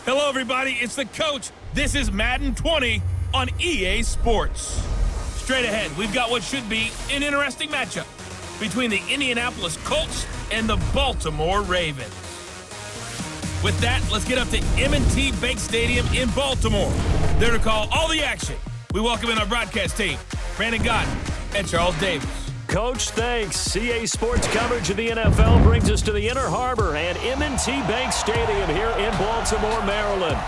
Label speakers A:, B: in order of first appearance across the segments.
A: Hello, everybody. It's the coach. This is Madden 20 on EA Sports. Straight ahead, we've got what should be an interesting matchup between the Indianapolis Colts and the Baltimore Ravens. With that, let's get up to M&T Bank Stadium in Baltimore. There to call all the action, we welcome in our broadcast team, Brandon Gott and Charles Davis.
B: Coach, thanks. CA Sports coverage of the NFL brings us to the Inner Harbor and M&T Bank Stadium here in Baltimore, Maryland.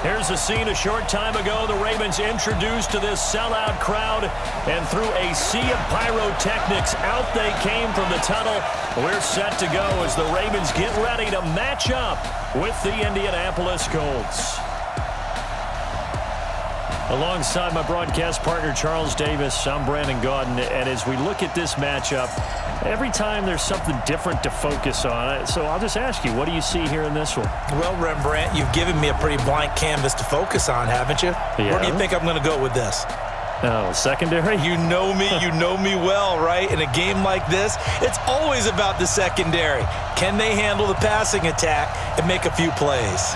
B: Here's a scene a short time ago. The Ravens introduced to this sellout crowd, and through a sea of pyrotechnics, out they came from the tunnel. We're set to go as the Ravens get ready to match up with the Indianapolis Colts. Alongside my broadcast partner, Charles Davis, I'm Brandon Gaudin, and as we look at this matchup, every time there's something different to focus on. So I'll just ask you, what do you see here in this one?
C: Well, Rembrandt, you've given me a pretty blank canvas to focus on, haven't you? Yeah. Where do you think I'm going to go with this?
B: Oh, secondary?
C: You know me well, right? In a game like this, it's always about the secondary. Can they handle the passing attack and make a few plays?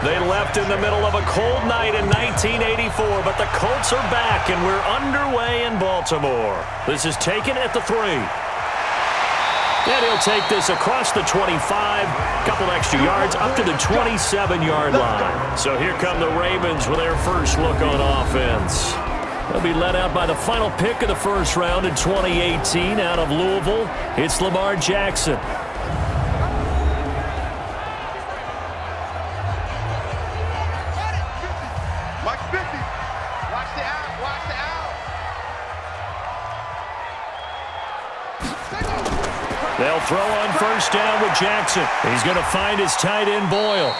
B: They left in the middle of a cold night in 1984, but the Colts are back, and we're underway in Baltimore. This is taken at the 3. And he'll take this across the 25, couple extra yards, up to the 27-yard line. So here come the Ravens with their first look on offense. They'll be led out by the final pick of the first round in 2018 out of Louisville. It's Lamar Jackson. They'll throw on first down with Jackson. He's going to find his tight end, Boyle.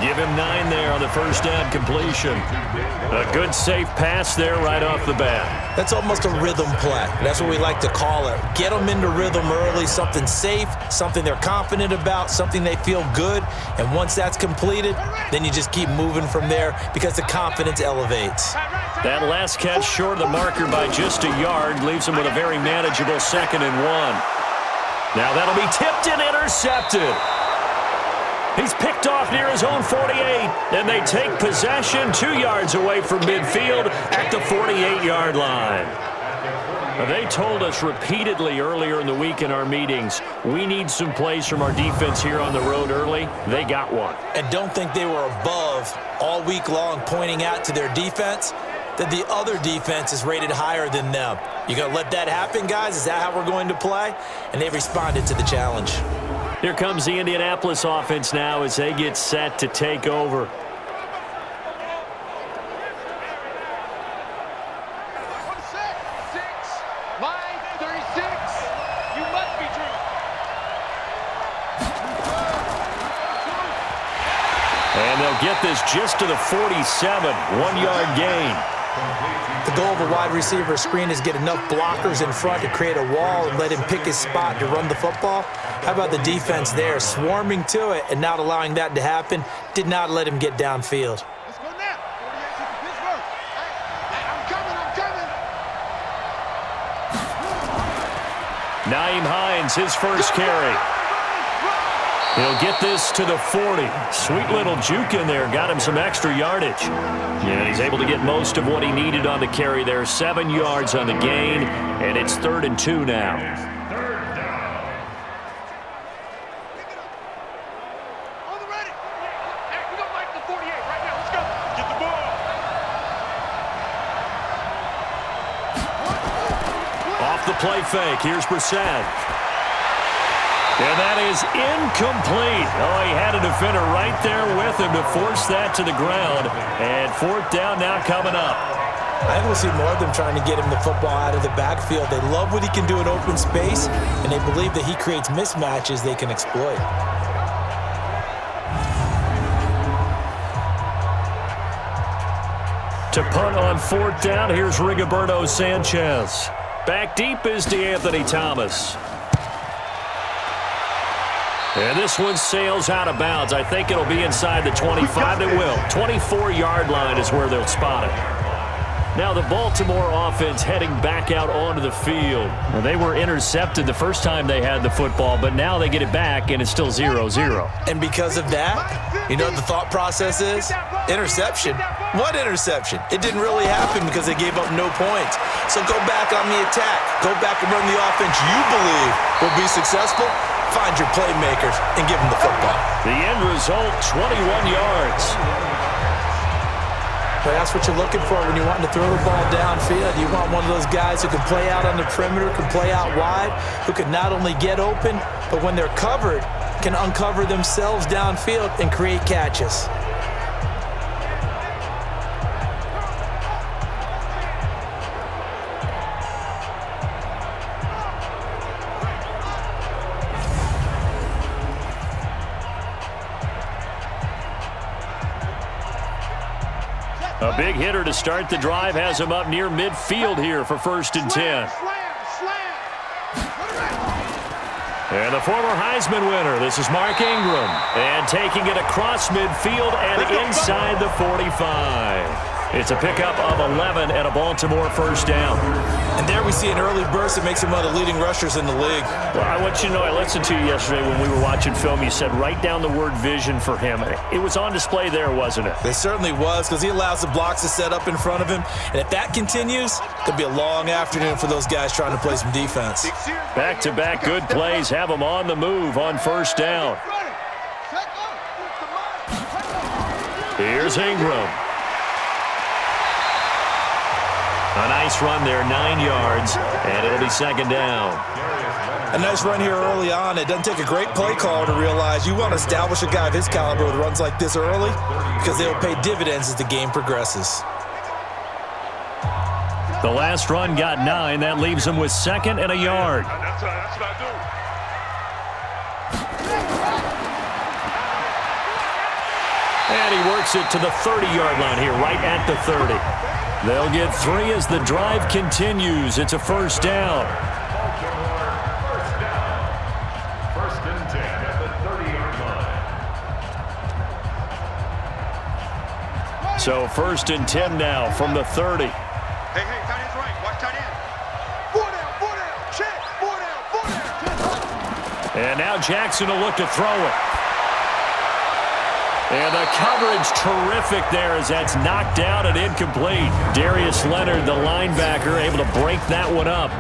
B: Give him 9 there on the first down completion. A good, safe pass there right off the bat.
C: That's almost a rhythm play. That's what we like to call it. Get them into rhythm early, something safe, something they're confident about, something they feel good. And once that's completed, then you just keep moving from there because the confidence elevates.
B: That last catch short of the marker by just a yard leaves him with a very manageable 2nd and 1. Now that'll be tipped and intercepted. He's picked off near his own 48, and they take possession 2 yards away from midfield at the 48-yard line. They told us repeatedly earlier in the week in our meetings, we need some plays from our defense here on the road early. They got one.
C: And don't think they were above all week long pointing out to their defense that the other defense is rated higher than them. You gonna let that happen, guys? Is that how we're going to play? And they responded to the challenge.
B: Here comes the Indianapolis offense now as they get set to take over. And they'll get this just to the 47, 1-yard gain.
C: The goal of a wide receiver screen is get enough blockers in front to create a wall and let him pick his spot to run the football. How about the defense there, swarming to it and not allowing that to happen? Did not let him get downfield.
D: Let's go now. 48 to Pittsburgh. Hey, I'm coming.
B: Naeem Hines, his first carry. He'll get this to the 40. Sweet little juke in there. Got him some extra yardage. And he's able to get most of what he needed on the carry there. 7 yards on the gain, and it's 3rd and 2 now.
D: On the ready. Hey, we don't like the 48 right now. Let's go. Get the ball.
B: Off the play fake. Here's Brissett. And that is incomplete. Oh, he had a defender right there with him to force that to the ground. And 4th down now coming up.
C: I think we'll see more of them trying to get him the football out of the backfield. They love what he can do in open space, and they believe that he creates mismatches they can exploit.
B: To punt on 4th down, here's Rigoberto Sanchez. Back deep is DeAnthony Thomas. And this one sails out of bounds. I think it'll be inside the 25. It will. 24-yard line is where they'll spot it. Now the Baltimore offense heading back out onto the field.
E: Well, they were intercepted the first time they had the football, but now they get it back, and it's still 0-0.
C: And because of that, you know what the thought process is? Interception. What interception? It didn't really happen because they gave up no points. So go back on the attack. Go back and run the offense you believe will be successful. Find your playmakers and give them the football.
B: The end result, 21 yards.
C: But that's what you're looking for when you're wanting to throw the ball downfield. You want one of those guys who can play out on the perimeter, can play out wide, who can not only get open, but when they're covered, can uncover themselves downfield and create catches.
B: A big hitter to start the drive has him up near midfield here for 1st and 10. And the former Heisman winner, this is Mark Ingram. And taking it across midfield and inside the 45. It's a pickup of 11 and a Baltimore 1st down.
C: And there we see an early burst that makes him one of the leading rushers in the league.
B: Well, I want you to know, I listened to you yesterday when we were watching film. You said write down the word vision for him. It was on display there, wasn't it?
C: It certainly was, because he allows the blocks to set up in front of him. And if that continues, could be a long afternoon for those guys trying to play some defense.
B: Back-to-back good plays have him on the move on 1st down. Here's Ingram. A nice run there, 9 yards, and it'll be 2nd down.
C: A nice run here early on. It doesn't take a great play caller to realize you want to establish a guy of his caliber with runs like this early, because they'll pay dividends as the game progresses.
B: The last run got 9. That leaves him with 2nd and a yard.
D: That's what I do.
B: And he works it to the 30-yard line here, right at the 30. They'll get 3 as the drive continues. It's a 1st down.
F: First and 10 at the 30-yard line.
B: So 1st and 10 now from the 30.
D: Hey, tight end's right. Watch tight end. 4 down, check. 4 down.
B: And now Jackson will look to throw it. And the coverage terrific there as that's knocked out and incomplete. Darius Leonard, the linebacker, able to break that one up.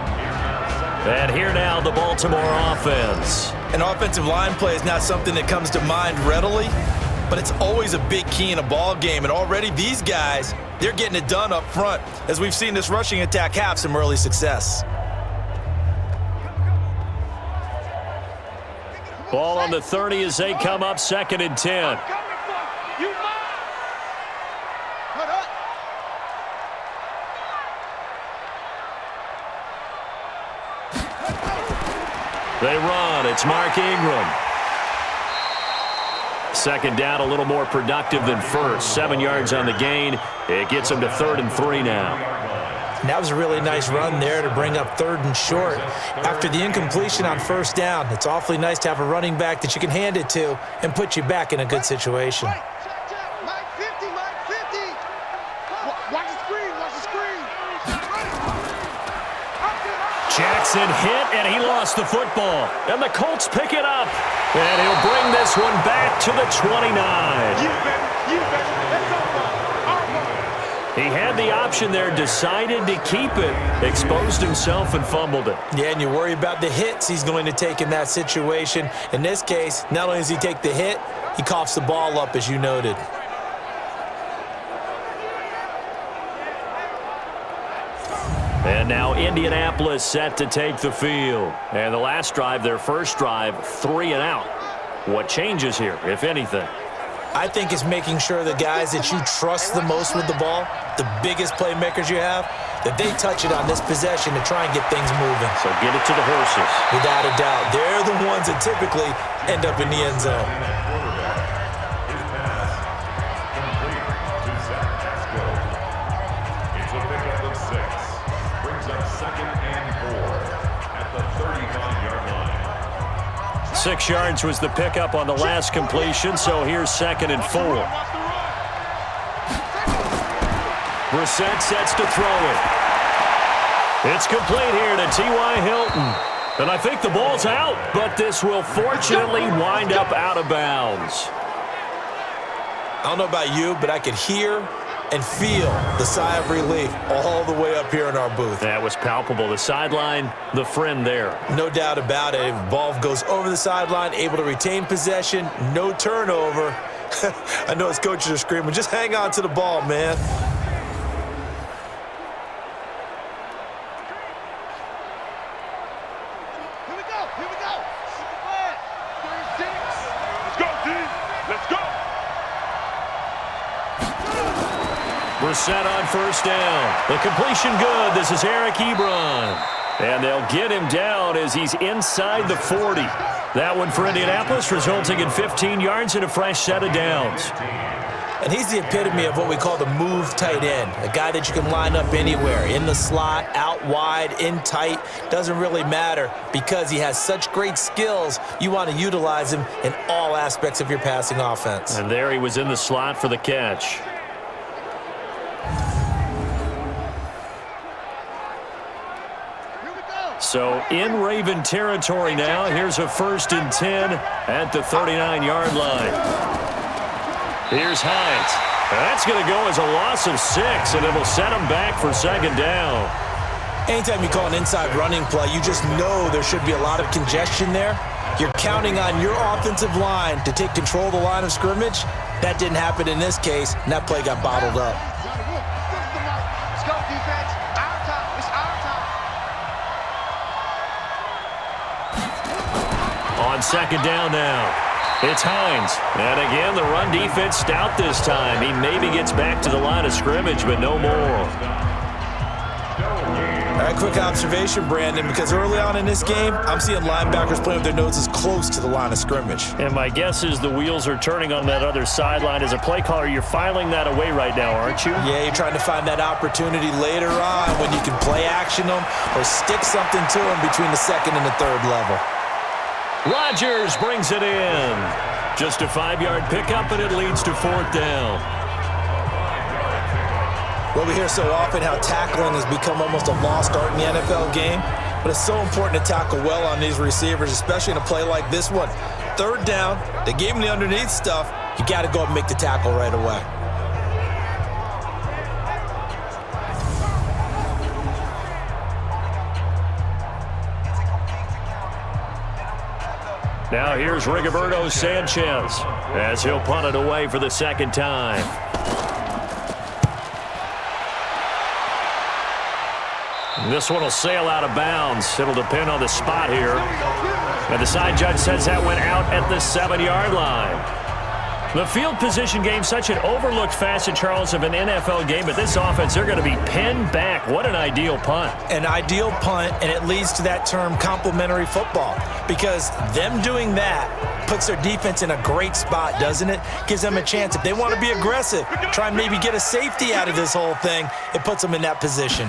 B: And here now the Baltimore offense.
C: An offensive line play is not something that comes to mind readily, but it's always a big key in a ball game. And already these guys, they're getting it done up front, as we've seen this rushing attack have some early success.
B: Ball on the 30 as they come up 2nd and 10. They run. It's Mark Ingram. 2nd down, a little more productive than 1st. 7 yards on the gain. It gets them to 3rd and 3 now.
C: And that was a really nice run there to bring up 3rd and short. After the incompletion on 1st down, it's awfully nice to have a running back that you can hand it to and put you back in a good situation.
D: Mike 50. Watch the screen.
B: Jackson hit, and he lost the football. And the Colts pick it up. And he'll bring this one back to the 29.
D: You bet. Let's go.
B: He had the option there, decided to keep it, exposed himself and fumbled it.
C: Yeah, and you worry about the hits he's going to take in that situation. In this case, not only does he take the hit, he coughs the ball up, as you noted.
B: And now Indianapolis set to take the field. And the last drive, their first drive, 3 and out. What changes here, if anything?
C: I think it's making sure the guys that you trust the most with the ball, the biggest playmakers you have, that they touch it on this possession to try and get things moving.
B: So get it to the horses.
C: Without a doubt. They're the ones that typically end up in the end zone.
F: It's a pickup of 6. Brings up 2nd and 4 at the 35-yard line.
B: 6 yards was the pickup on the last completion, so here's 2nd and 4. Brissett sets to throw it. It's complete here to T.Y. Hilton. And I think the ball's out, but this will fortunately wind up out of bounds.
C: I don't know about you, but I could hear and feel the sigh of relief all the way up here in our booth.
B: That was palpable. The sideline, the friend there.
C: No doubt about it. If the ball goes over the sideline, able to retain possession, no turnover. I know his coaches are screaming, just hang on to the ball, man.
D: Here we go. Let's go, D. Let's go.
B: Brissett on 1st down. The completion good. This is Eric Ebron. And they'll get him down as he's inside the 40. That one for Indianapolis, resulting in 15 yards and a fresh set of downs.
C: And he's the epitome of what we call the move tight end, a guy that you can line up anywhere, in the slot, out wide, in tight, doesn't really matter because he has such great skills. You want to utilize him in all aspects of your passing offense.
B: And there he was in the slot for the catch. So in Raven territory now. Here's a 1st and 10 at the 39-yard line. Here's Hines. That's going to go as a loss of 6, and it'll set him back for 2nd down.
C: Anytime you call an inside running play, you just know there should be a lot of congestion there. You're counting on your offensive line to take control of the line of scrimmage. That didn't happen in this case, and that play got bottled up.
D: Let's go, defense. Our time. It's our time.
B: On 2nd down now, it's Hines. And again, the run defense stout this time. He maybe gets back to the line of scrimmage, but no more.
C: All right, quick observation, Brandon, because early on in this game, I'm seeing linebackers playing with their noses close to the line of scrimmage.
E: And my guess is the wheels are turning on that other sideline. As a play caller, you're filing that away right now, aren't you?
C: Yeah, you're trying to find that opportunity later on when you can play action them or stick something to them between the 2nd and the 3rd level.
B: Rodgers brings it in. Just a 5-yard pickup, and it leads to 4th down.
C: Well, we hear so often how tackling has become almost a lost art in the NFL game, but it's so important to tackle well on these receivers, especially in a play like this one. 3rd down, they gave him the underneath stuff. You got to go and make the tackle right away.
B: Now here's Rigoberto Sanchez as he'll punt it away for the 2nd time. This one will sail out of bounds. It'll depend on the spot here. And the side judge says that went out at the 7-yard line. The field position game, such an overlooked facet, Charles, of an NFL game, but this offense, they're going to be pinned back. What an ideal punt.
C: An ideal punt, and it leads to that term complementary football, because them doing that puts their defense in a great spot, doesn't it? Gives them a chance. If they want to be aggressive, try and maybe get a safety out of this whole thing, it puts them in that position.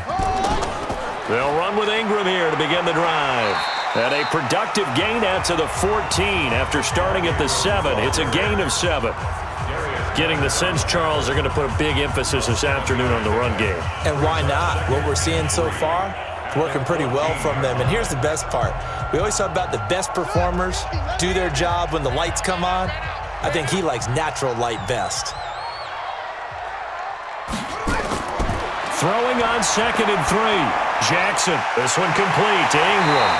B: They'll run with Ingram here to begin the drive. And a productive gain out to the 14 after starting at the 7. It's a gain of 7. Getting the sense, Charles, they're going to put a big emphasis this afternoon on the run game.
C: And why not? What we're seeing so far, it's working pretty well from them. And here's the best part. We always talk about the best performers do their job when the lights come on. I think he likes natural light best.
B: Throwing on 2nd and 3. Jackson, this one complete to Ingram.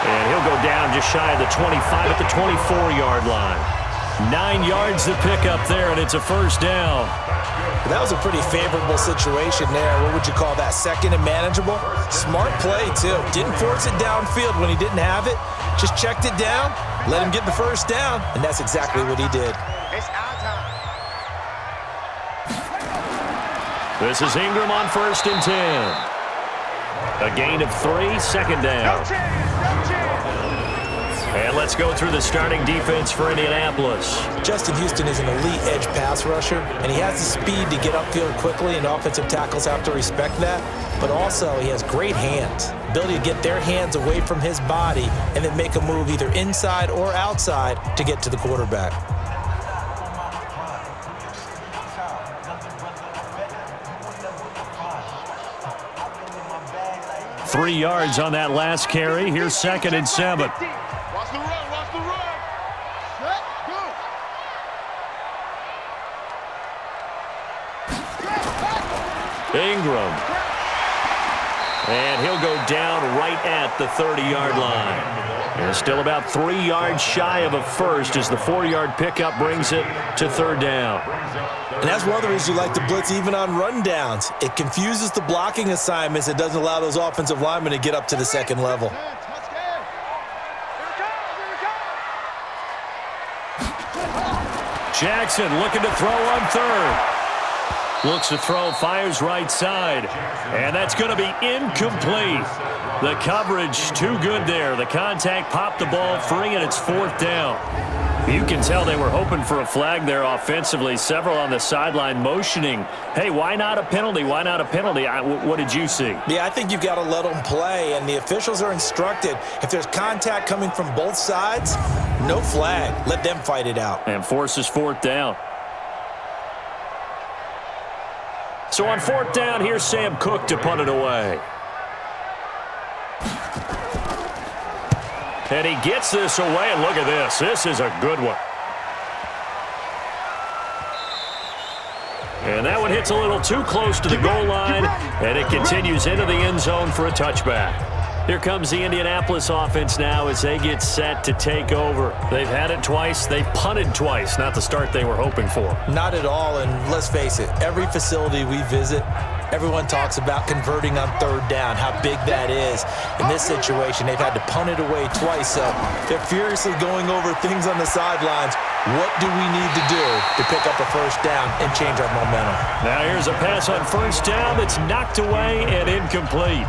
B: And he'll go down just shy of the 25 at the 24-yard line. 9 yards to pick up there, and it's a 1st down.
C: That was a pretty favorable situation there. What would you call that? 2nd and manageable? Smart play, too. Didn't force it downfield when he didn't have it. Just checked it down, let him get the 1st down, and that's exactly what he did.
D: It's our time.
B: This is Ingram on 1st and 10. A gain of 3, 2nd down. And let's go through the starting defense for Indianapolis.
C: Justin Houston is an elite edge pass rusher, and he has the speed to get upfield quickly, and offensive tackles have to respect that. But also, he has great hands, ability to get their hands away from his body and then make a move either inside or outside to get to the quarterback.
B: Three yards on that last carry. Here's 2nd and 7.
D: Watch the run, watch the run. Set, go.
B: Ingram. And he'll go down right at the 30-yard line. And still about 3 yards shy of a first as the 4-yard pickup brings it to 3rd down.
C: And that's one of the reasons you like to blitz even on rundowns. It confuses the blocking assignments. It doesn't allow those offensive linemen to get up to the second level.
B: Jackson looking to throw on 3rd. Looks to throw, fires right side. And that's going to be incomplete. The coverage too good there. The contact popped the ball free, and it's 4th down. You can tell they were hoping for a flag there offensively. Several on the sideline motioning, hey, why not a penalty? Why not a penalty? What did you see?
C: Yeah, I think you've got to let them play, and the officials are instructed. If there's contact coming from both sides, no flag. Let them fight it out.
B: And forces 4th down. So on 4th down, here's Sam Cook to punt it away. And he gets this away, and look at this. This is a good one. And that one hits a little too close to the goal line, and it continues into the end zone for a touchback. Here comes the Indianapolis offense now as they get set to take over. They've had it twice. They've punted twice. Not the start they were hoping for.
C: Not at all, and let's face it, every facility we visit, everyone talks about converting on 3rd down, how big that is. In this situation, they've had to punt it away twice, so they're furiously going over things on the sidelines. What do we need to do to pick up a 1st down and change our momentum?
B: Now here's a pass on 1st down that's knocked away and incomplete.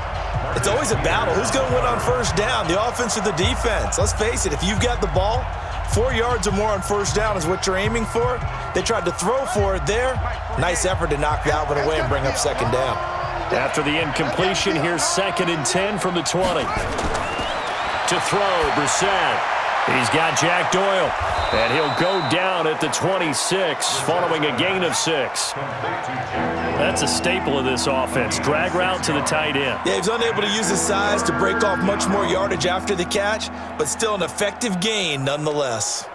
C: It's always a battle. Who's going to win on 1st down, the offense or the defense? Let's face it, if you've got the ball, 4 yards or more on 1st down is what you're aiming for. They tried to throw for it there. Nice effort to knock that one away and bring up 2nd down.
B: After the incompletion, here's 2nd and 10 from the 20. To throw, Brissett. He's got Jack Doyle, and he'll go down at the 26 following a gain of 6. That's a staple of this offense. Drag route to the tight end.
C: Yeah, he's unable to use his size to break off much more yardage after the catch, but still an effective gain nonetheless.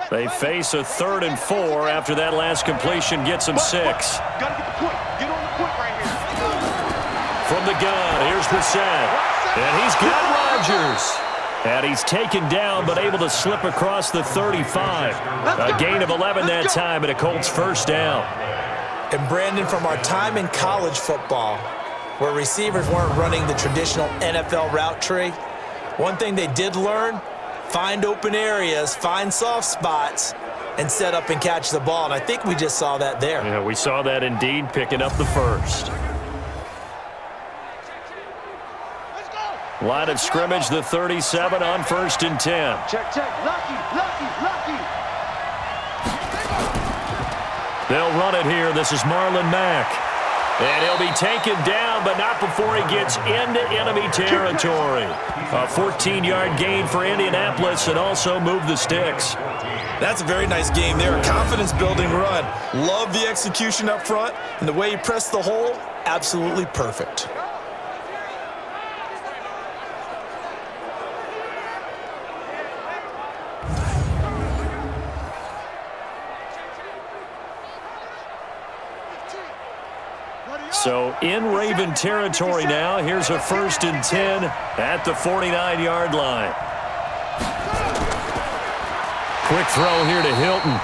B: They face a 3rd and 4 after that last completion gets them 6.
D: Gotta get the point. Get on the point right here.
B: From the gun, here's Brissett. And he's got Rodgers. And he's taken down, but able to slip across the 35. A gain of 11 that time, and a Colts 1st down.
C: And Brandon, from our time in college football, where receivers weren't running the traditional NFL route tree, one thing they did learn, find open areas, find soft spots, and set up and catch the ball. And I think we just saw that there.
B: Yeah, we saw that indeed, picking up the 1st. Line of scrimmage, the 37 on 1st and 10.
D: Check, check. Lucky.
B: They'll run it here. This is Marlon Mack. And he'll be taken down, but not before he gets into enemy territory. A 14-yard gain for Indianapolis and also move the sticks.
C: That's a very nice game there. A confidence-building run. Love the execution up front, and the way he pressed the hole, absolutely perfect.
B: So in Raven territory now. Here's a 1st and 10 at the 49-yard line. Quick throw here to Hilton.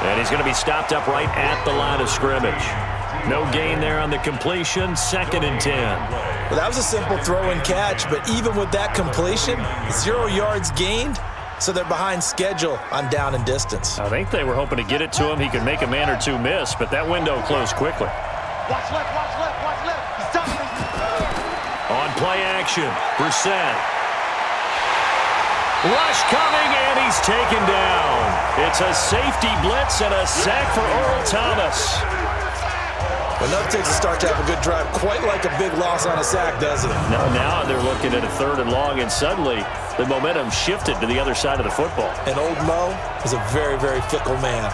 B: And he's going to be stopped up right at the line of scrimmage. No gain there on the completion. 2nd and 10.
C: Well, that was a simple throw and catch, but even with that completion, 0 yards gained, so they're behind schedule on down and distance.
B: I think they were hoping to get it to him. He could make a man or two miss, but that window closed quickly.
D: Watch left. He's dominating.
B: On play action, Brissett. Rush coming, and he's taken down. It's a safety blitz and a sack for Earl Thomas.
C: Enough takes a start to have a good drive, quite like a big loss on a sack, doesn't it?
B: Now they're looking at a 3rd and long, and suddenly the momentum shifted to the other side of the football.
C: And old Mo is a very, very fickle man.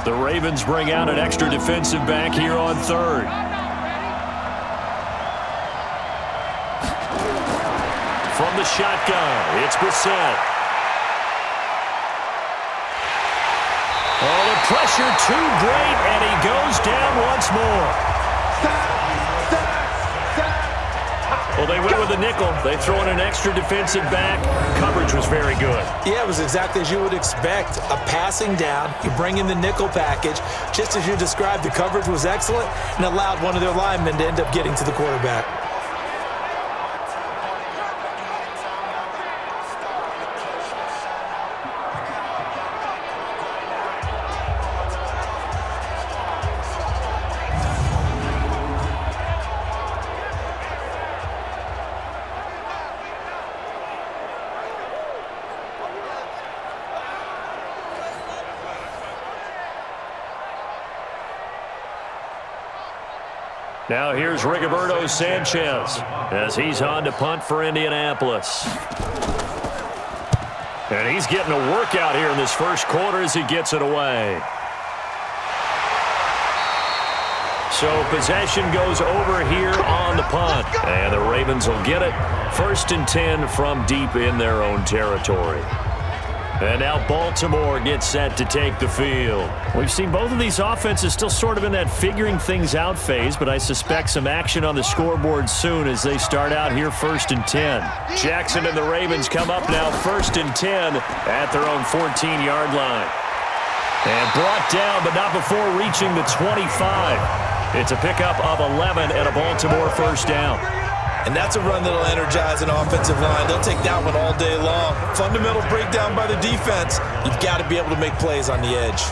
B: The Ravens bring out an extra defensive back here on 3rd. From the shotgun, it's Brissett. Oh, the pressure too great, and he goes down once more. Well, they went with a nickel. They throw in an extra defensive back. Coverage was very good.
C: Yeah, it was exactly as you would expect. A passing down. You bring in the nickel package. Just as you described, the coverage was excellent and allowed one of their linemen to end up getting to the quarterback.
B: Now here's Rigoberto Sanchez as he's on to punt for Indianapolis. And he's getting a workout here in this first quarter as he gets it away. So possession goes over here on the punt. And the Ravens will get it. 1st and 10 from deep in their own territory. And now Baltimore gets set to take the field. We've seen both of these offenses still sort of in that figuring things out phase, but I suspect some action on the scoreboard soon as they start out here 1st and 10. Jackson and the Ravens come up now 1st and 10 at their own 14-yard line. And brought down, but not before reaching the 25. It's a pickup of 11 and a Baltimore 1st down.
C: And that's a run that'll energize an offensive line. They'll take that one all day long. Fundamental breakdown by the defense. You've got to be able to make plays on the edge.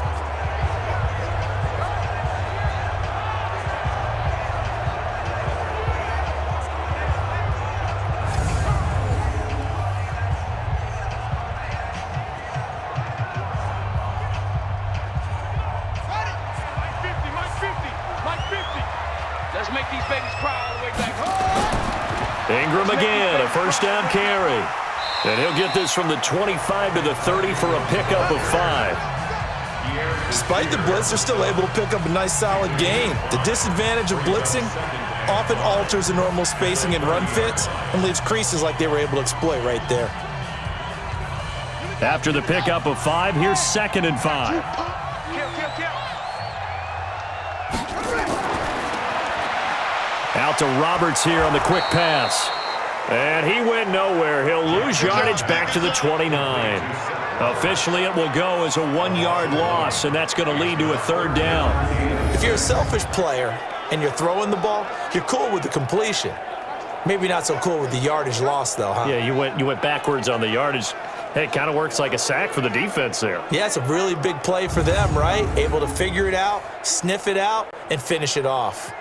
D: Let's make these babies cry all the way back home.
B: Ingram again, a 1st down carry. And he'll get this from the 25 to the 30 for a pickup of 5.
C: Despite the blitz, they're still able to pick up a nice solid gain. The disadvantage of blitzing often alters the normal spacing and run fits and leaves creases like they were able to exploit right there.
B: After the pickup of 5, here's 2nd and 5. Out to Roberts here on the quick pass. And he went nowhere. He'll lose yardage back to the 29. Officially, it will go as a 1-yard loss, and that's going to lead to a 3rd down.
C: If you're a selfish player and you're throwing the ball, you're cool with the completion. Maybe not so cool with the yardage loss, though, huh?
B: Yeah, you went backwards on the yardage. Hey, it kind of works like a sack for the defense there.
C: Yeah, it's a really big play for them, right? Able to figure it out, sniff it out, and finish it off.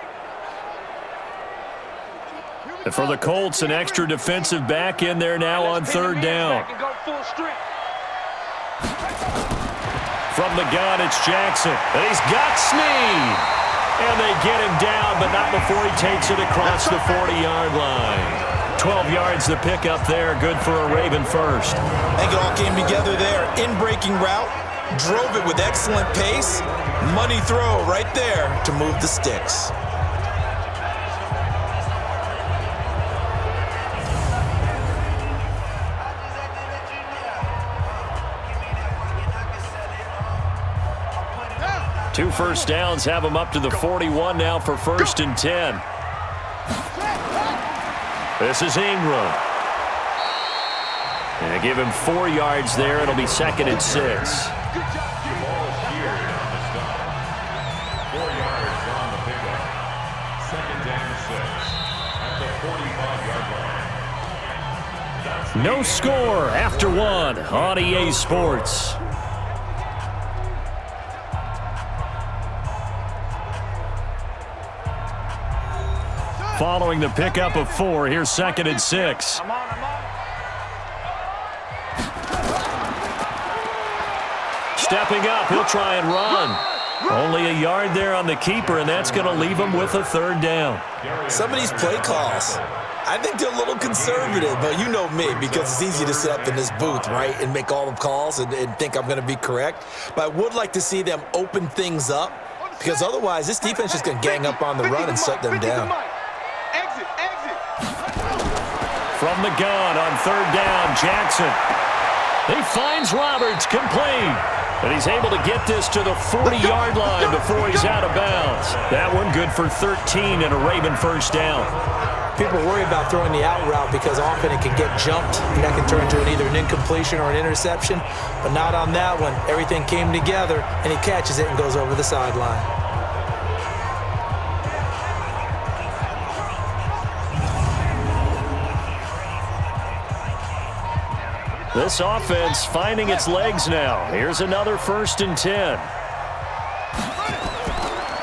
B: And for the Colts, an extra defensive back in there now on 3rd down. From the gun, it's Jackson. And he's got Snead. And they get him down, but not before he takes it across the 40-yard line. 12 yards to pick up there. Good for a Raven 1st.
C: I think it all came together there. In-breaking route, drove it with excellent pace. Money throw right there to move the sticks.
B: Two 1st downs have him up to the 41 now for 1st and 10. This is Ingram. And give him 4 yards there. It'll be 2nd and 6.
E: No score after one on EA Sports. Following the pickup of 4, here's 2nd and 6. Stepping up, he'll try and run. Only a yard there on the keeper, and that's going to leave him with a 3rd down.
C: Some of these play calls, I think they're a little conservative, but you know me, because it's easy to sit up in this booth, right, and make all the calls and think I'm going to be correct. But I would like to see them open things up, because otherwise this defense is going to gang up on the run and shut them down.
E: From the gun on 3rd down, Jackson. He finds Roberts, complete. And he's able to get this to the 40-yard line before he's out of bounds. That one good for 13 and a Raven 1st down.
C: People worry about throwing the out route because often it can get jumped, and that can turn into either an incompletion or an interception. But not on that one. Everything came together, and he catches it and goes over the sideline.
E: This offense finding its legs now. Here's another 1st and 10.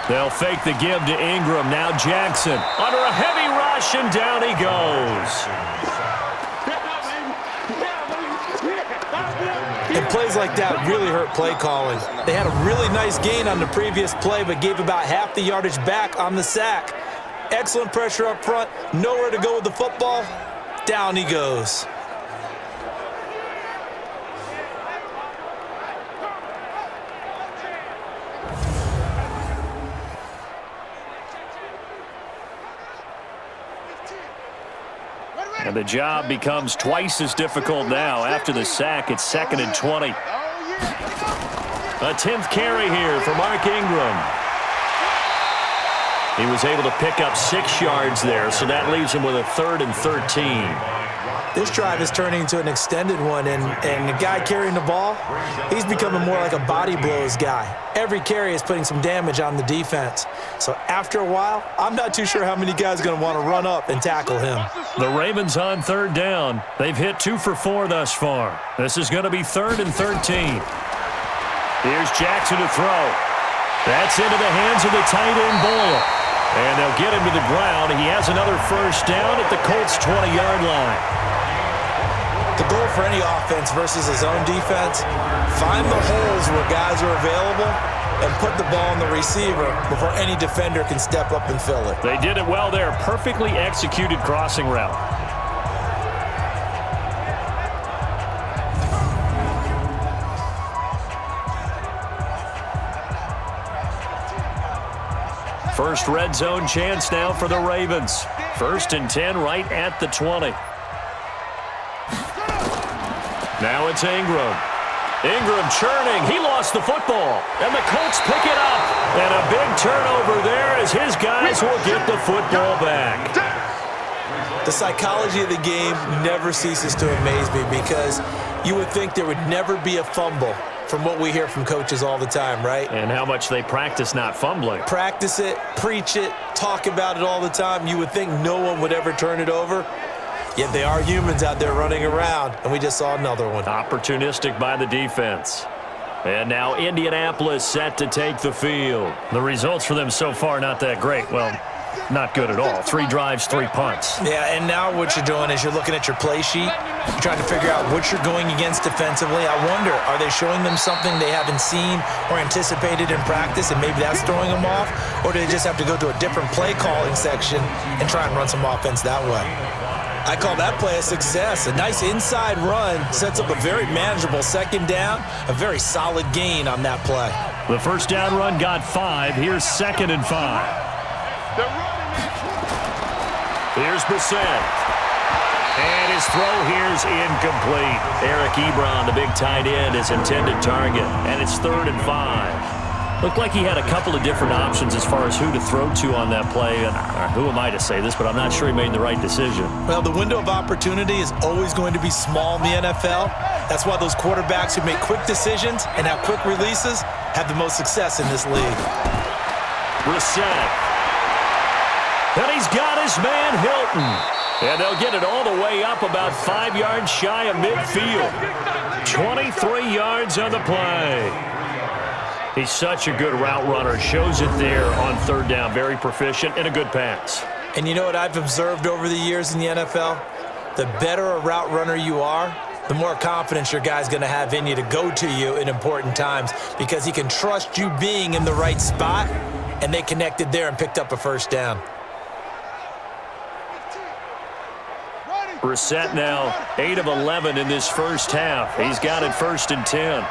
E: They'll fake the give to Ingram. Now Jackson under a heavy rush, and down he goes.
C: And plays like that really hurt play calling. They had a really nice gain on the previous play, but gave about half the yardage back on the sack. Excellent pressure up front. Nowhere to go with the football. Down he goes.
E: And the job becomes twice as difficult now. After the sack, it's 2nd and 20. A 10th carry here for Mark Ingram. He was able to pick up 6 yards there, so that leaves him with a 3rd and 13.
C: This drive is turning into an extended one, and the guy carrying the ball, he's becoming more like a body blows guy. Every carry is putting some damage on the defense. So after a while, I'm not too sure how many guys are going to want to run up and tackle him.
E: The Ravens on 3rd down. They've hit 2 for 4 thus far. This is going to be 3rd and 13. Here's Jackson to throw. That's into the hands of the tight end, Boyle. And they'll get him to the ground. He has another 1st down at the Colts' 20-yard line.
C: The goal for any offense versus his own defense, find the holes where guys are available and put the ball on the receiver before any defender can step up and fill it.
E: They did it well there. Perfectly executed crossing route. First red zone chance now for the Ravens. 1st and 10 right at the 20. Now it's Ingram. Ingram churning. He lost the football. And the Colts pick it up. And a big turnover there as his guys will get the football back.
C: The psychology of the game never ceases to amaze me because you would think there would never be a fumble from what we hear from coaches all the time, right?
E: And how much they practice not fumbling.
C: Practice it, preach it, talk about it all the time. You would think no one would ever turn it over. Yet they are humans out there running around, and we just saw another one.
E: Opportunistic by the defense. And now Indianapolis set to take the field. The results for them so far not that great. Well, not good at all. 3 drives, 3 punts.
C: Yeah, and now what you're doing is you're looking at your play sheet. You're trying to figure out what you're going against defensively. I wonder, are they showing them something they haven't seen or anticipated in practice, and maybe that's throwing them off? Or do they just have to go to a different play calling section and try and run some offense that way? I call that play a success. A nice inside run sets up a very manageable 2nd down, a very solid gain on that play.
E: The 1st down run got 5. Here's 2nd and 5. Here's Bissett. And his throw here's incomplete. Eric Ebron, the big tight end, is intended target. And it's 3rd and 5. Looked like he had a couple of different options as far as who to throw to on that play. And who am I to say this, but I'm not sure he made the right decision.
C: Well, the window of opportunity is always going to be small in the NFL. That's why those quarterbacks who make quick decisions and have quick releases have the most success in this league.
E: Brissett. And he's got his man Hilton. And they'll get it all the way up about 5 yards shy of midfield. 23 yards on the play. He's such a good route runner. Shows it there on third down. Very proficient and a good pass.
C: And you know what I've observed over the years in the NFL? The better a route runner you are, the more confidence your guy's going to have in you to go to you in important times because he can trust you being in the right spot, and they connected there and picked up a first down.
E: Brissett now 8 of 11 in this first half. He's got it 1st and 10.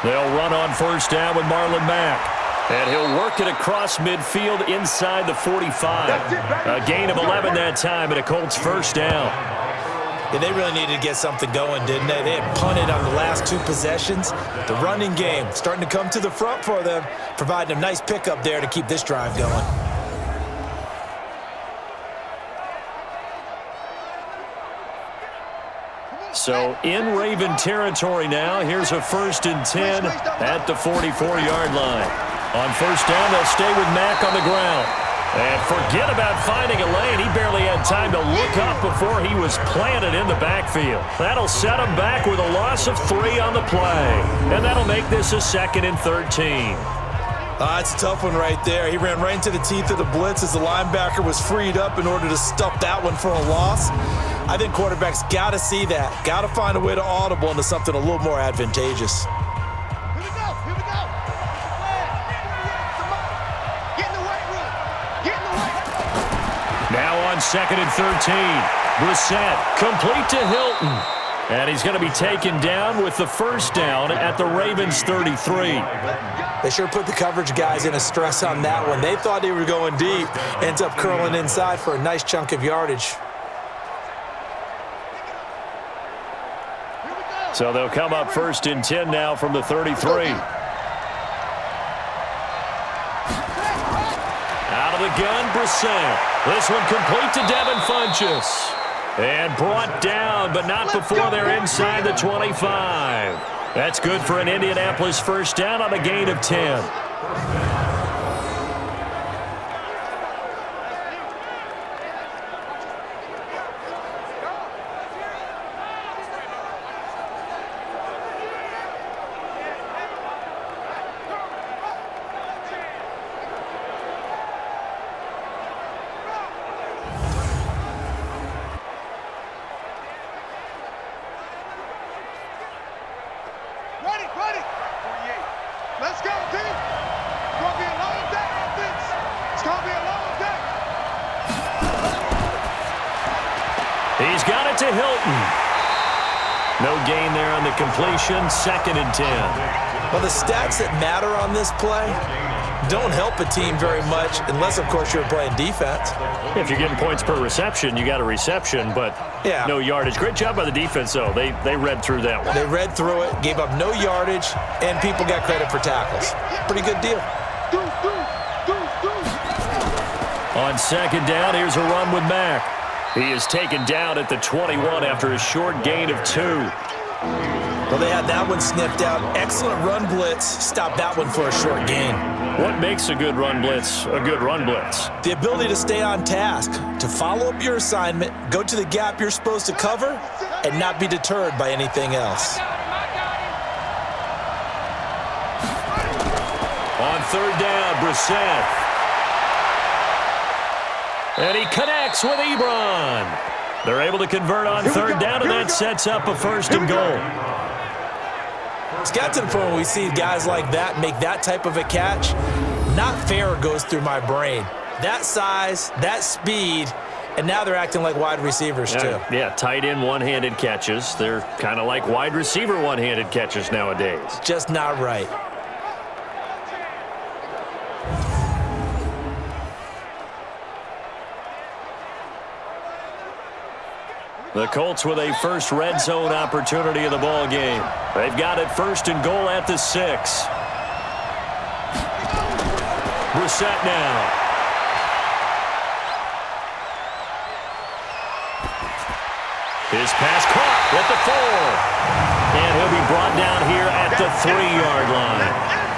E: They'll run on first down with Marlon Mack. And he'll work it across midfield inside the 45. A gain of 11 that time and a Colts first down.
C: Yeah, they really needed to get something going, didn't they? They had punted on the last 2 possessions. The running game starting to come to the front for them, providing a nice pickup there to keep this drive going.
E: So in Raven territory now, here's a 1st and 10 at the 44-yard line. On first down, they'll stay with Mack on the ground. And forget about finding a lane. He barely had time to look up before he was planted in the backfield. That'll set him back with a loss of 3 on the play. And that'll make this a 2nd and 13.
C: That's a tough one right there. He ran right into the teeth of the blitz as the linebacker was freed up in order to stuff that one for a loss. I think quarterbacks got to see that. Got to find a way to audible into something a little more advantageous.
E: Now on 2nd and 13. Brissett complete to Hilton. And he's going to be taken down with the first down at the Ravens 33.
C: They sure put the coverage guys in a stress on that one. They thought they were going deep. Ends up curling inside for a nice chunk of yardage.
E: So they'll come up 1st and 10 now from the 33. Out of the gun, Brissett. This one complete to Devin Funchess. And brought down, but not before they're inside the 25. That's good for an Indianapolis first down on a gain of 10.
D: Let's go, team. It's going to be a long day on this. It's going to be a long day.
E: He's got it to Hilton. No gain there on the completion. 2nd and 10.
C: Well, the stats that matter on this play don't help a team very much unless, of course, you're playing defense.
E: If you're getting points per reception, you got a reception, but no yardage. Great job by the defense, though. They read through that one.
C: They read through it, gave up no yardage, and people got credit for tackles. Pretty good deal.
E: On 2nd down, here's a run with Mack. He is taken down at the 21 after a short gain of 2.
C: Well, they had that one sniffed out. Excellent run blitz. Stopped that one for a short gain.
E: What makes a good run blitz a good run blitz?
C: The ability to stay on task, to follow up your assignment, go to the gap you're supposed to cover, and not be deterred by anything else.
E: On 3rd down, Brissett. And he connects with Ebron. They're able to convert on 3rd down, and that sets up a 1st and goal.
C: It's got to the point where we see guys like that make that type of a catch. Not fair goes through my brain. That size, that speed, and now they're acting like wide receivers too.
E: Yeah, tight end one-handed catches. They're kind of like wide receiver one-handed catches nowadays.
C: Just not right.
E: The Colts with a first red zone opportunity of the ball game. They've got it 1st and goal at the 6. Brissett now. His pass caught at the 4. And he'll be brought down here at the 3-yard line.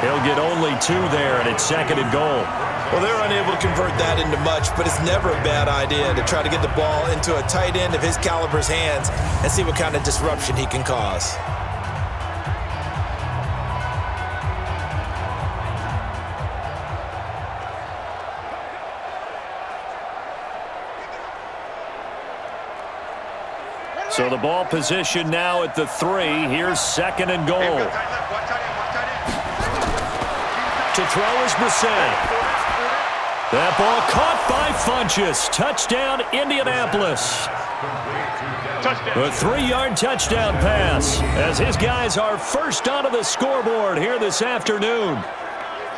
B: He'll get only 2 there, and it's 2nd and goal.
C: Well, they're unable to convert that into much, but it's never a bad idea to try to get the ball into a tight end of his caliber's hands and see what kind of disruption he can cause.
B: So the ball position now at the 3. Here's 2nd and goal. To throw is Brissett. That ball caught by Funchess. Touchdown, Indianapolis. A 3-yard touchdown pass as his guys are first onto the scoreboard here this afternoon.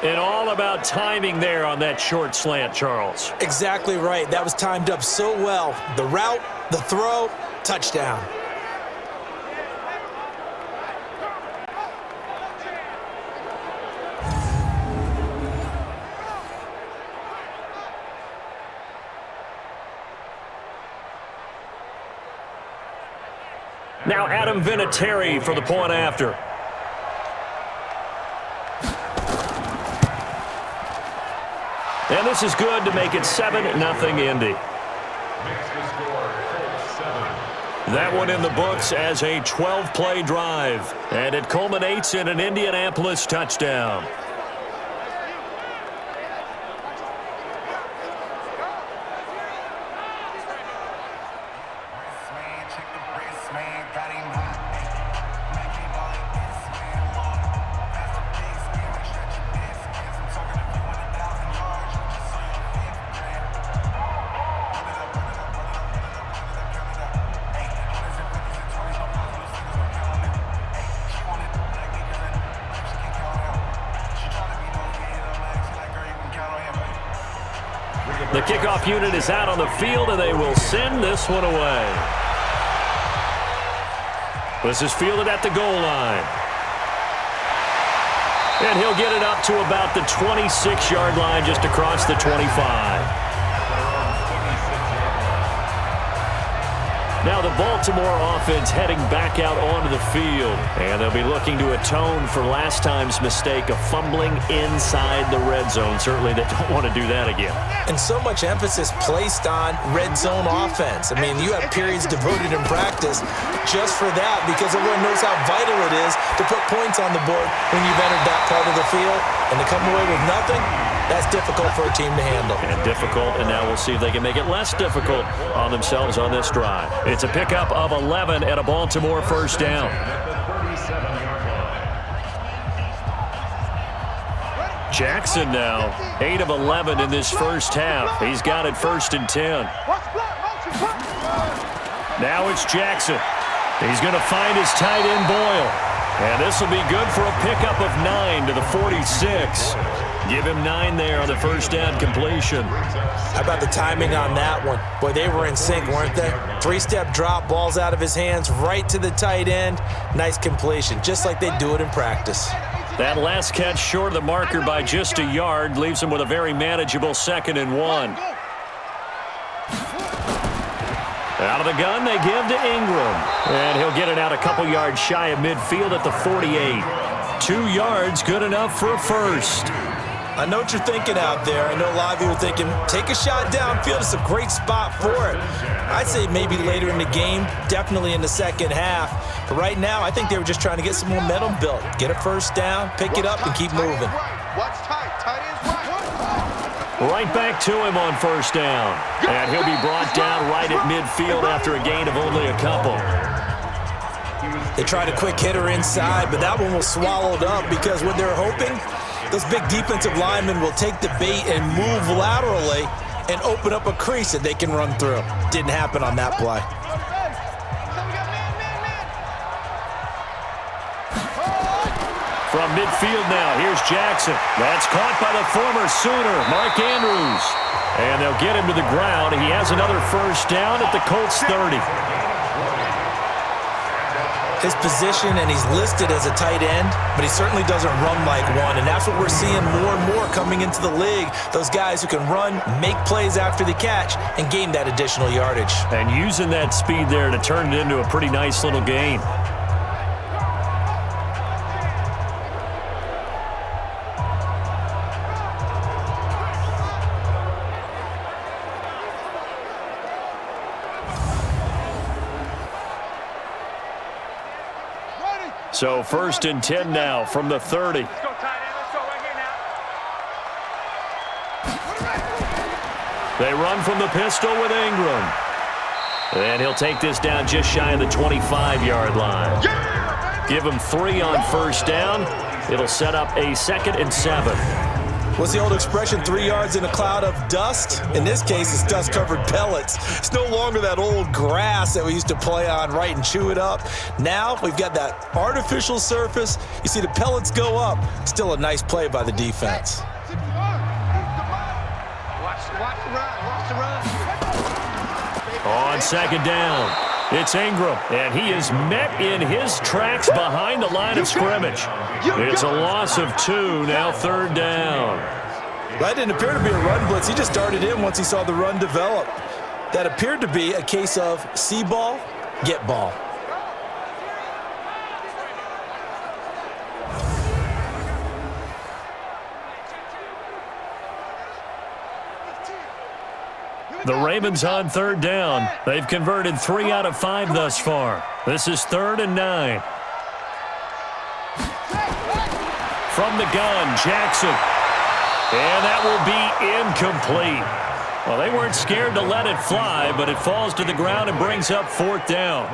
B: And all about timing there on that short slant, Charles.
C: Exactly right. That was timed up so well. The route, the throw, touchdown.
B: Now Adam Vinatieri for the point after. And this is good to make it 7-0 Indy. That one in the books as a 12-play drive. And it culminates in an Indianapolis touchdown. The kickoff unit is out on the field, and they will send this one away. This is fielded at the goal line. And he'll get it up to about the 26-yard line, just across the 25. Now the Baltimore offense heading back out onto the field. And they'll be looking to atone for last time's mistake of fumbling inside the red zone. Certainly they don't want to do that again.
C: And so much emphasis placed on red zone offense. I mean, you have periods devoted in practice just for that because everyone knows how vital it is to put points on the board when you've entered that part of the field. And to come away with nothing, that's difficult for a team to handle.
B: And difficult, and now we'll see if they can make it less difficult on themselves on this drive. It's a pickup of 11 at a Baltimore first down. Jackson now, 8 of 11 in this first half. He's got it 1st and 10. Now it's Jackson. He's going to find his tight end Boyle. And this will be good for a pickup of 9 to the 46. Give him 9 there on the first down completion.
C: How about the timing on that one? Boy, they were in sync, weren't they? 3-step drop, balls out of his hands, right to the tight end. Nice completion, just like they do it in practice.
B: That last catch short of the marker by just a yard leaves him with a very manageable 2nd and 1. Out of the gun, they give to Ingram. And he'll get it out a couple yards shy of midfield at the 48. 2 yards, good enough for a first.
C: I know what you're thinking out there. I know a lot of you are thinking, take a shot downfield. It's a great spot for it. I'd say maybe later in the game, definitely in the second half. But right now, I think they were just trying to get some momentum built. Get a first down, pick it up, and keep moving.
B: Right back to him on first down. And he'll be brought down right at midfield after a gain of only a couple.
C: They tried a quick hitter inside, but that one was swallowed up because what they're hoping, those big defensive linemen will take the bait and move laterally and open up a crease that they can run through. Didn't happen on that play.
B: From midfield now, here's Jackson. That's caught by the former Sooner, Mark Andrews. And they'll get him to the ground. He has another first down at the Colts 30.
C: His position, and he's listed as a tight end, but he certainly doesn't run like one, and that's what we're seeing more and more coming into the league. Those guys who can run, make plays after the catch, and gain that additional yardage.
B: And using that speed there to turn it into a pretty nice little gain. So 1st and 10 now from the 30.
D: Let's go, tight end. Let's go right here now.
B: They run from the pistol with Ingram. And he'll take this down just shy of the 25-yard line. Give him 3 on 1st down. It'll set up a 2nd and 7.
C: What's the old expression, 3 yards in a cloud of dust? In this case, it's dust-covered pellets. It's no longer that old grass that we used to play on, right, and chew it up. Now we've got that artificial surface. You see the pellets go up. Still a nice play by the defense.
D: Watch the run. Watch the run.
B: On 2nd down, it's Ingram, and he is met in his tracks behind the line of scrimmage. It's a loss of 2, now 3rd down.
C: That didn't appear to be a run blitz. He just darted in once he saw the run develop. That appeared to be a case of see ball, get ball.
B: The Ravens on 3rd down. They've converted 3 out of 5 thus far. This is 3rd and 9. From the gun, Jackson. And that will be incomplete. Well, they weren't scared to let it fly, but it falls to the ground and brings up 4th down.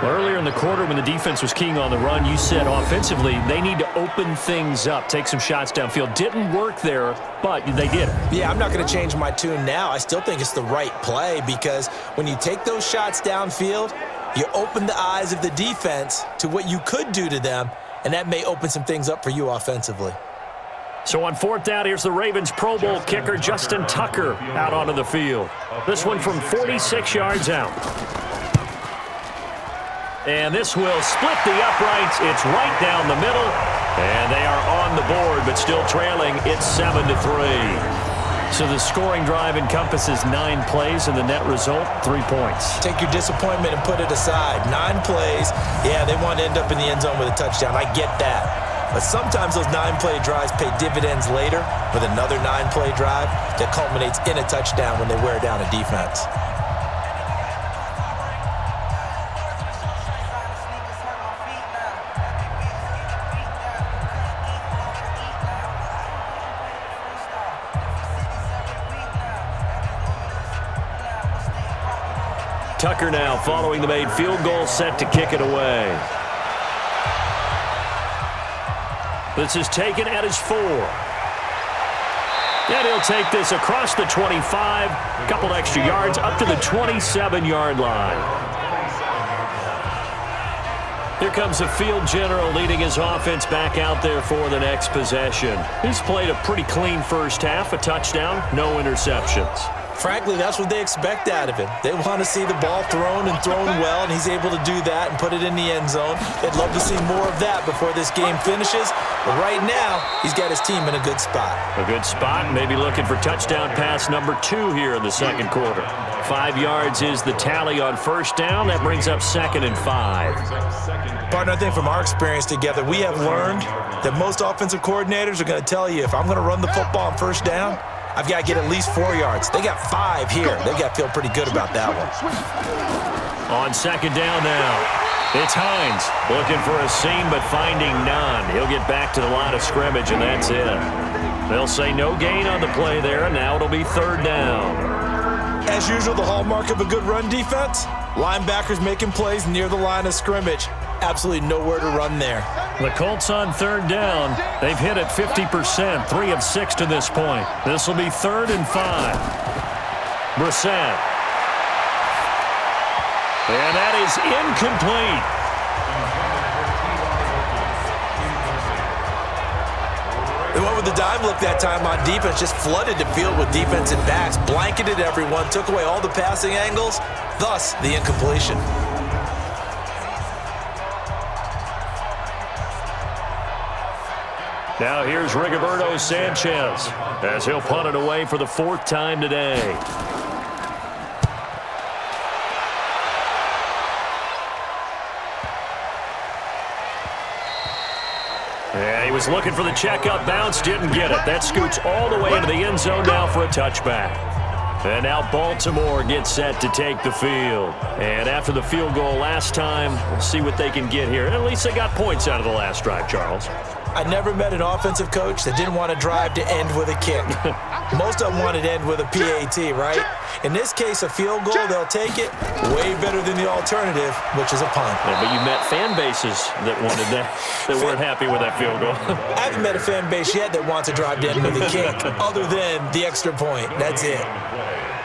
B: Well, earlier in the quarter when the defense was keying on the run, you said offensively they need to open things up, take some shots downfield. Didn't work there, but they did it.
C: Yeah, I'm not going to change my tune now. I still think it's the right play because when you take those shots downfield, you open the eyes of the defense to what you could do to them, and that may open some things up for you offensively.
B: So on 4th down, here's the Ravens Pro Bowl kicker Justin Tucker out onto the field. This one from 46 yards out. And this will split the uprights. It's right down the middle. And they are on the board, but still trailing. It's 7-3. So the scoring drive encompasses 9 plays, and the net result, 3 points.
C: Take your disappointment and put it aside. 9 plays. Yeah, they want to end up in the end zone with a touchdown. I get that. But sometimes those 9-play drives pay dividends later with another 9-play drive that culminates in a touchdown when they wear down a defense.
B: Tucker now following the made field goal, set to kick it away. This is taken at his 4. And he'll take this across the 25, a couple extra yards up to the 27-yard line. Here comes the field general leading his offense back out there for the next possession. He's played a pretty clean first half, a touchdown, no interceptions.
C: Frankly, that's what they expect out of him. They want to see the ball thrown and thrown well, and he's able to do that and put it in the end zone. They'd love to see more of that before this game finishes. But right now, he's got his team in a good spot.
B: A good spot, maybe looking for touchdown pass number 2 here in the second quarter. 5 yards is the tally on 1st down. That brings up 2nd and 5.
C: Partner, I think from our experience together, we have learned that most offensive coordinators are going to tell you, if I'm going to run the football on 1st down, I've got to get at least 4 yards. They got 5 here. They got to feel pretty good about that one.
B: On 2nd down now, it's Hines looking for a seam but finding none. He'll get back to the line of scrimmage, and that's it. They'll say no gain on the play there, and now it'll be 3rd down.
C: As usual, the hallmark of a good run defense, linebackers making plays near the line of scrimmage. Absolutely nowhere to run there.
B: The Colts on 3rd down. They've hit it 50%, 3 of 6 to this point. This will be 3rd and 5. Brissett. And that is incomplete.
C: They went with the dime look that time on defense, just flooded the field with defensive backs, blanketed everyone, took away all the passing angles, thus the incompletion.
B: Now here's Rigoberto Sanchez as he'll punt it away for the 4th time today. Yeah, he was looking for the checkup bounce, didn't get it. That scoots all the way into the end zone now for a touchback. And now Baltimore gets set to take the field. And after the field goal last time, we'll see what they can get here. At least they got points out of the last drive, Charles.
C: I never met an offensive coach that didn't want to drive to end with a kick. Most of them wanted to end with a PAT, right? In this case, a field goal, they'll take it. Way better than the alternative, which is a punt.
B: Yeah, but you met fan bases that wanted that weren't happy with that field goal.
C: I haven't met a fan base yet that wants to drive to end with a kick, other than the extra point. That's it.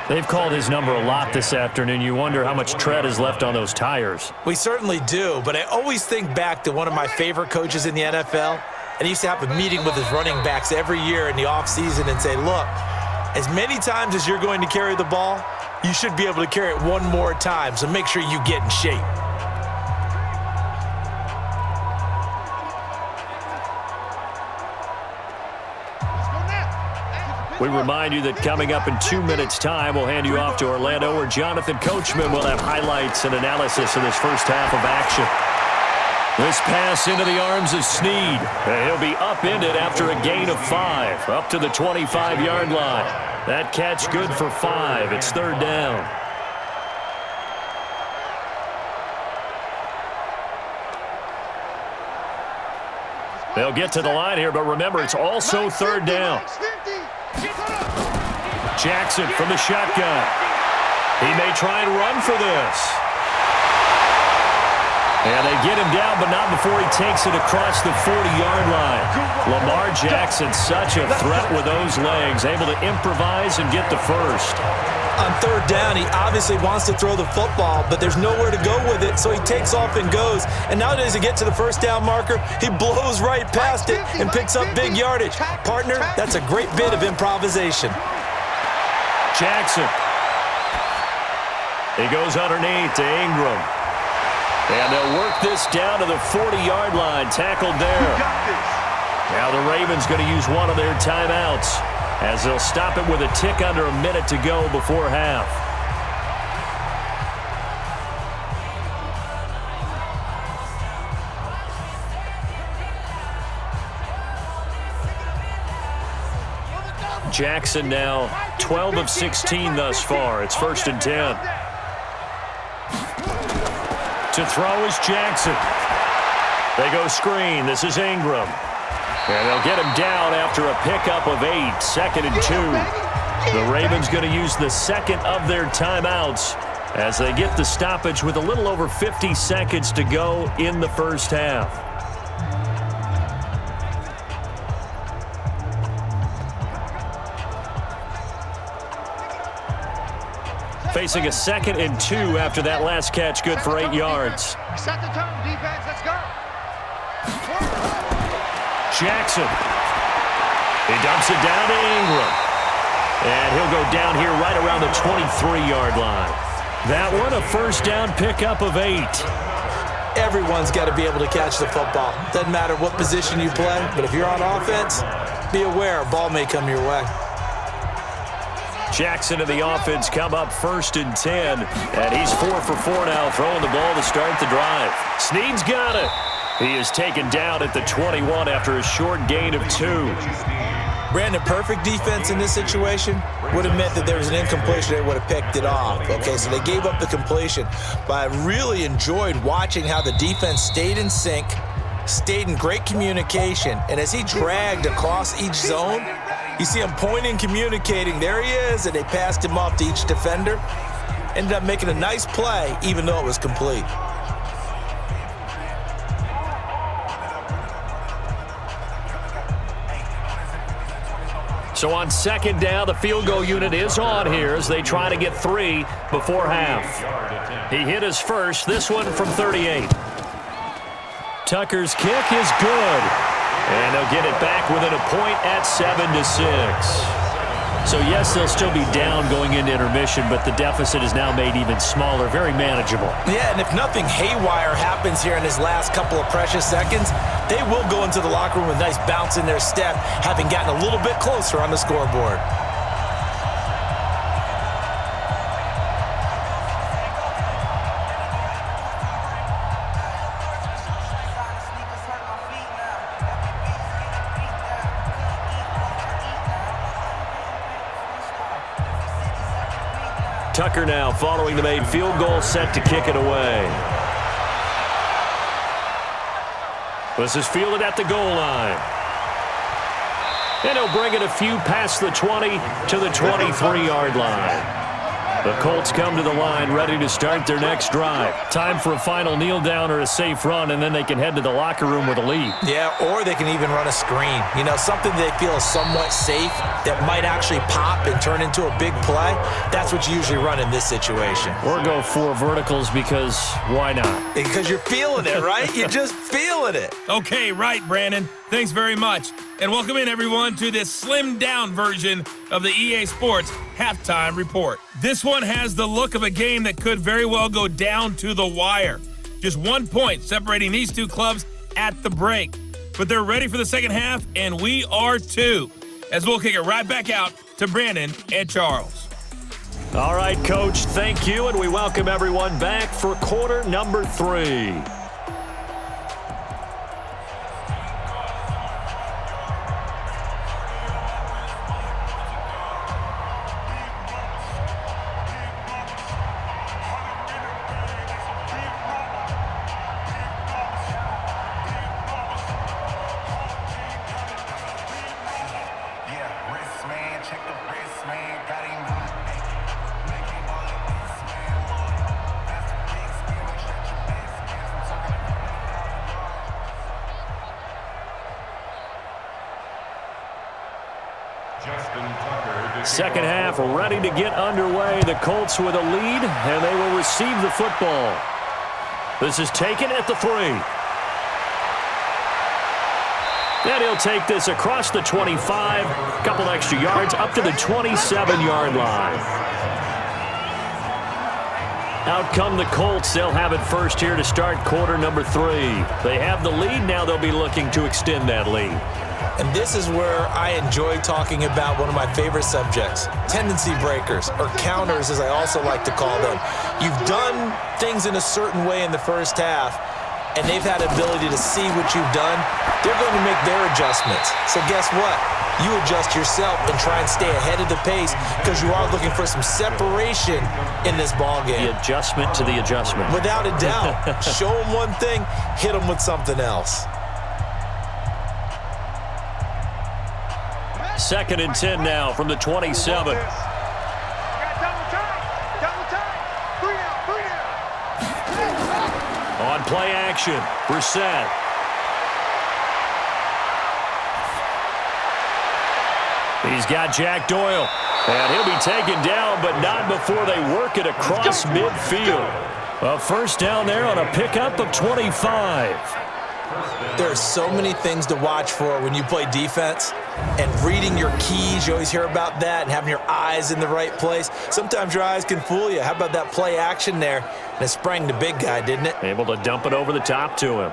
B: They've called his number a lot this afternoon. You wonder how much tread is left on those tires.
C: We certainly do, but I always think back to one of my favorite coaches in the NFL. And he used to have a meeting with his running backs every year in the offseason and say, look, as many times as you're going to carry the ball, you should be able to carry it one more time, so make sure you get in shape.
B: We remind you that coming up in 2 minutes' time, we'll hand you off to Orlando, where Jonathan Coachman will have highlights and analysis of this first half of action. This pass into the arms of Snead. He'll be upended after a gain of 5, up to the 25-yard line. That catch good for 5. It's third down. They'll get to the line here, but remember, it's also third down. Jackson from the shotgun. He may try and run for this. And they get him down, but not before he takes it across the 40-yard line. Lamar Jackson, such a threat with those legs, able to improvise and get the first.
C: On third down, he obviously wants to throw the football, but there's nowhere to go with it, so he takes off and goes. And nowadays, to get to the first down marker, he blows right past it and picks up big yardage. Partner, that's a great bit of improvisation.
B: Jackson. He goes underneath to Ingram. And they'll work this down to the 40-yard line, tackled there. Now the Ravens going to use one of their timeouts as they'll stop it with a tick under a minute to go before half. Jackson now 12 of 16 thus far. It's 1st and 10. To throw is Jackson. They go screen. This is Ingram. And they'll get him down after a pickup of 8. 2nd and 2. The Ravens going to use the second of their timeouts as they get the stoppage with a little over 50 seconds to go in the first half. Facing a 2nd and 2 after that last catch, good for 8 yards.
D: Set the tone, defense, let's go.
B: Jackson. He dumps it down to Ingram. And he'll go down here right around the 23-yard line. That one, a first down pickup of 8.
C: Everyone's got to be able to catch the football. Doesn't matter what position you play, but if you're on offense, be aware a ball may come your way.
B: Jackson and the offense come up 1st and 10. And he's 4 for 4 now, throwing the ball to start the drive. Snead's got it. He is taken down at the 21 after a short gain of 2.
C: Brandon, perfect defense in this situation would have meant that there was an incompletion. They would have picked it off. Okay, so they gave up the completion. But I really enjoyed watching how the defense stayed in sync, stayed in great communication. And as he dragged across each zone, you see him pointing, communicating. There he is, and they passed him off to each defender. Ended up making a nice play, even though it was complete.
B: So on 2nd down, the field goal unit is on here as they try to get 3 before half. He hit his first, this one from 38. Tucker's kick is good. And they'll get it back within a point at 7-6. So, yes, they'll still be down going into intermission, but the deficit is now made even smaller, very manageable.
C: Yeah, and if nothing haywire happens here in his last couple of precious seconds, they will go into the locker room with a nice bounce in their step, having gotten a little bit closer on the scoreboard.
B: Tucker now following the made field goal, set to kick it away. This is fielded at the goal line. And he'll bring it a few past the 20 to the 23-yard line. The Colts come to the line ready to start their next drive. Time for a final kneel down or a safe run, and then they can head to the locker room with a lead.
C: Yeah, or they can even run a screen. You know, something they feel is somewhat safe that might actually pop and turn into a big play. That's what you usually run in this situation.
B: Or go 4 verticals because why not?
C: Because you're feeling it, right? You're just feeling it.
A: Okay, right, Brandon. Thanks very much. And welcome in, everyone, to this slimmed-down version of the EA Sports Halftime Report. This one has the look of a game that could very well go down to the wire. Just 1 point separating these two clubs at the break. But they're ready for the second half, and we are too. As we'll kick it right back out to Brandon and Charles.
B: All right, Coach, thank you, and we welcome everyone back for quarter number 3. Second half ready to get underway. The Colts with a lead, and they will receive the football. This is taken at the 3. And he'll take this across the 25, a couple extra yards up to the 27-yard line. Out come the Colts. They'll have it first here to start quarter number 3. They have the lead. Now they'll be looking to extend that lead.
C: And this is where I enjoy talking about one of my favorite subjects, tendency breakers, or counters as I also like to call them. You've done things in a certain way in the first half, and they've had the ability to see what you've done. They're going to make their adjustments. So guess what? You adjust yourself and try and stay ahead of the pace because you are looking for some separation in this ballgame.
B: The adjustment to the adjustment.
C: Without a doubt. Show them one thing, hit them with something else.
B: 2nd and 10 now from the 27. On play action, Brissett. He's got Jack Doyle. And he'll be taken down, but not before they work it across midfield. A first down there on a pickup of 25.
C: There are so many things to watch for when you play defense, and reading your keys, you always hear about that, and having your eyes in the right place. Sometimes your eyes can fool you. How about that play action there? And it sprang the big guy, didn't it?
B: Able to dump it over the top to him.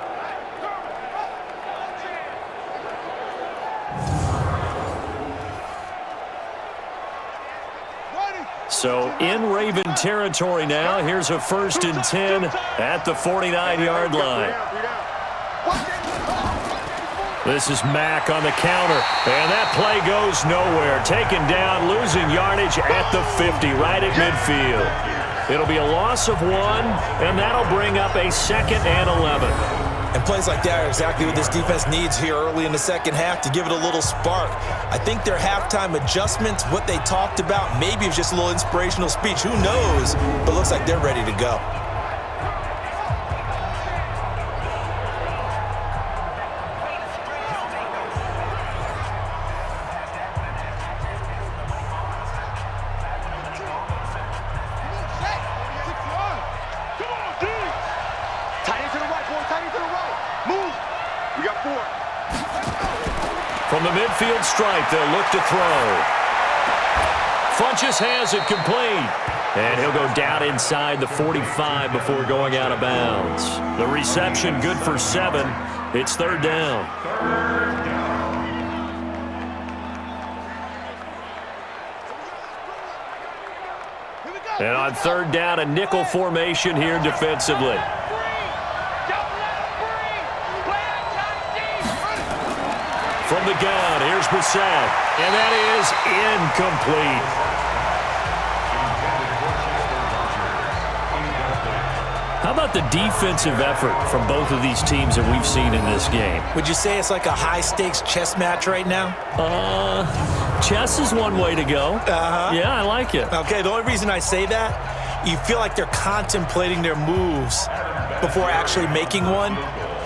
B: So in Raven territory now. Here's a 1st and 10 at the 49-yard line. This is Mack on the counter, and that play goes nowhere. Taken down, losing yardage at the 50, right at midfield. It'll be a loss of 1, and that'll bring up a 2nd and 11.
C: And plays like that are exactly what this defense needs here early in the second half to give it a little spark. I think their halftime adjustments, what they talked about, maybe it was just a little inspirational speech. Who knows? But it looks like they're ready to go.
B: From the midfield stripe, they'll look to throw. Funchess has it complete. And he'll go down inside the 45 before going out of bounds. The reception good for 7. It's 3rd down. And on 3rd down, a nickel formation here defensively. From the gun, here's Brissett, and that is incomplete. about the defensive effort from both of these teams that we've seen in this game?
C: Would you say it's like a high-stakes chess match right now?
B: Chess is one way to go. Yeah, I like it.
C: Okay, the only reason I say that, you feel like they're contemplating their moves before actually making one,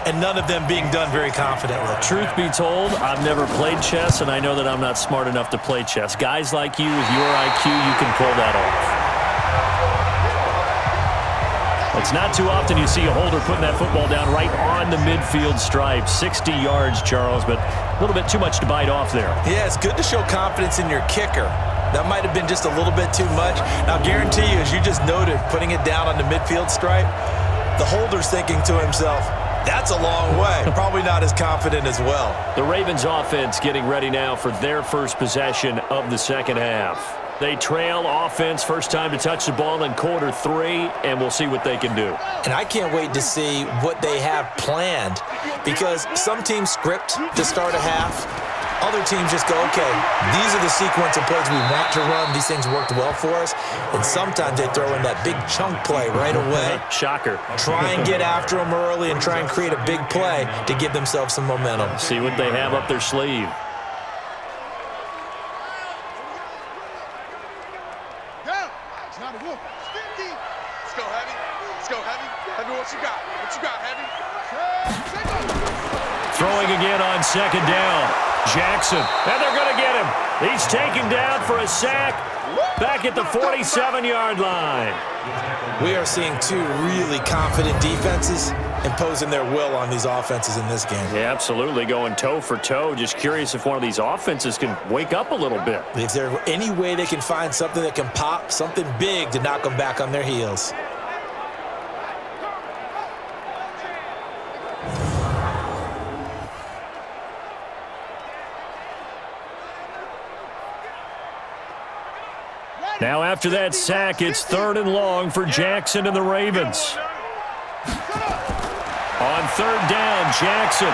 C: and none of them being done very confidently.
B: Truth be told, I've never played chess, and I know that I'm not smart enough to play chess. Guys like you with your IQ, you can pull that off. It's not too often you see a holder putting that football down right on the midfield stripe. 60 yards, Charles, but a little bit too much to bite off there.
C: Yeah, it's good to show confidence in your kicker. That might have been just a little bit too much. Now, guarantee you, as you just noted, putting it down on the midfield stripe, the holder's thinking to himself, that's a long way. Probably not as confident as well.
B: The Ravens offense getting ready now for their first possession of the second half. They trail offense, first time to touch the ball in quarter 3, and we'll see what they can do.
C: And I can't wait to see what they have planned, because some teams script to start a half. Other teams just go, okay, these are the sequence of plays we want to run. These things worked well for us. And sometimes they throw in that big chunk play right away.
B: Shocker.
C: Try and get after them early and try and create a big play to give themselves some momentum.
B: See what they have up their sleeve.
D: Let's go, Heavy. Let's go, Heavy. Heavy, what you got? What you got, Heavy?
B: Throwing again on second down. Jackson. And they're going to get him. He's taken down for a sack back at the 47-yard line.
C: We are seeing two really confident defenses imposing their will on these offenses in this game.
B: Yeah, absolutely. Going toe for toe. Just curious if one of these offenses can wake up a little bit.
C: If there's any way they can find something that can pop, something big to knock them back on their heels.
B: Now after that sack, it's 3rd and long for Jackson and the Ravens. On 3rd down, Jackson.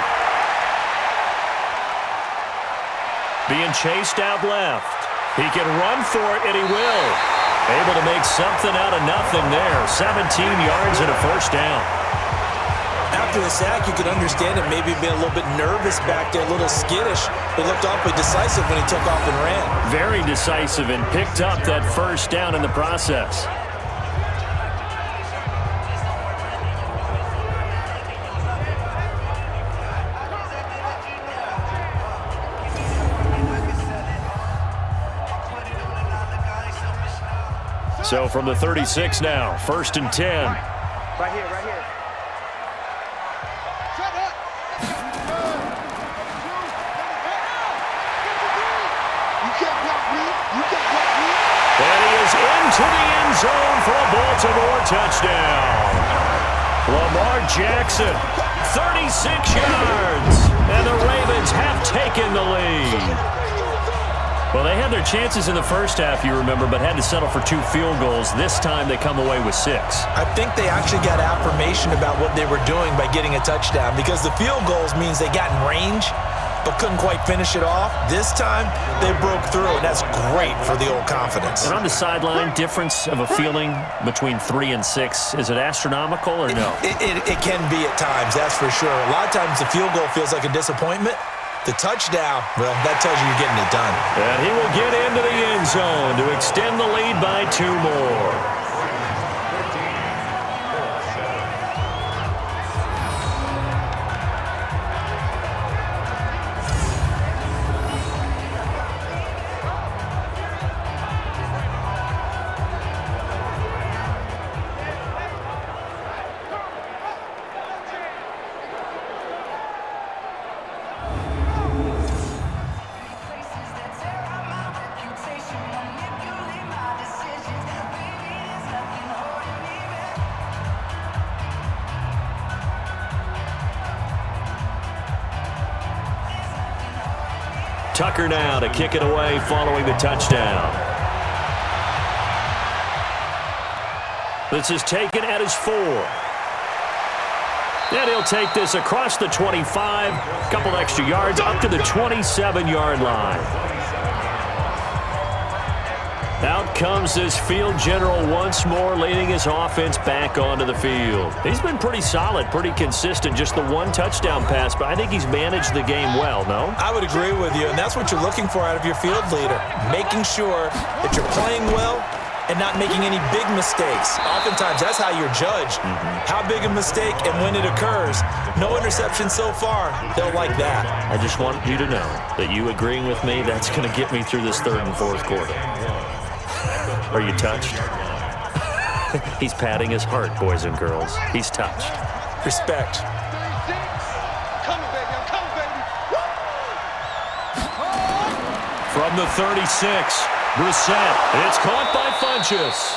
B: Being chased out left. He can run for it, and he will. Able to make something out of nothing there. 17 yards and a first down.
C: After the sack, you could understand it maybe being a little bit nervous back there, a little skittish. He looked awfully decisive when he took off and ran.
B: Very decisive and picked up that first down in the process. So from the 36 now, 1st and 10.
D: Right here, right here.
B: And he is into the end zone for a Baltimore touchdown. Lamar Jackson, 36 yards, and the Ravens have taken the lead. Well, they had their chances in the first half, you remember, but had to settle for 2 field goals. This time they come away with 6.
C: I think they actually got affirmation about what they were doing by getting a touchdown, because the field goals means they got in range but couldn't quite finish it off. This time, they broke through, and that's great for the old confidence.
B: And on the sideline, difference of a feeling between 3 and 6, is it astronomical or no?
C: It can be at times, that's for sure. A lot of times the field goal feels like a disappointment. The touchdown, well, that tells you you're getting it done.
B: And he will get into the end zone to extend the lead by 2 more. Tucker now to kick it away following the touchdown. This is taken at his 4. And he'll take this across the 25, couple extra yards up to the 27-yard line. Out comes this field general once more, leading his offense back onto the field. He's been pretty solid, pretty consistent, just the one touchdown pass, but I think he's managed the game well, no?
C: I would agree with you, and that's what you're looking for out of your field leader, making sure that you're playing well and not making any big mistakes. Oftentimes, that's how you're judged. How big a mistake and when it occurs. No interception so far. They'll like that.
B: I just want you to know that you agreeing with me, that's going to get me through this third and fourth quarter. Are you touched? He's patting his heart, boys and girls. He's touched.
C: Respect.
D: Coming, baby. I'm coming, baby.
B: From the 36, Brissett. It's caught by Funchess.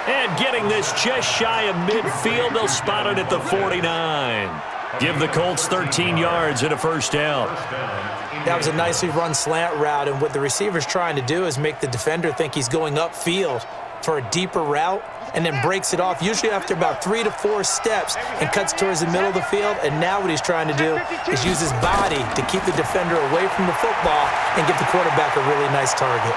B: And getting this just shy of midfield, they'll spot it at the 49. Give the Colts 13 yards and a first down.
C: That was a nicely run slant route, and what the receiver's trying to do is make the defender think he's going upfield for a deeper route and then breaks it off, usually after about 3 to 4 steps, and cuts towards the middle of the field. And now what he's trying to do is use his body to keep the defender away from the football and give the quarterback a really nice target.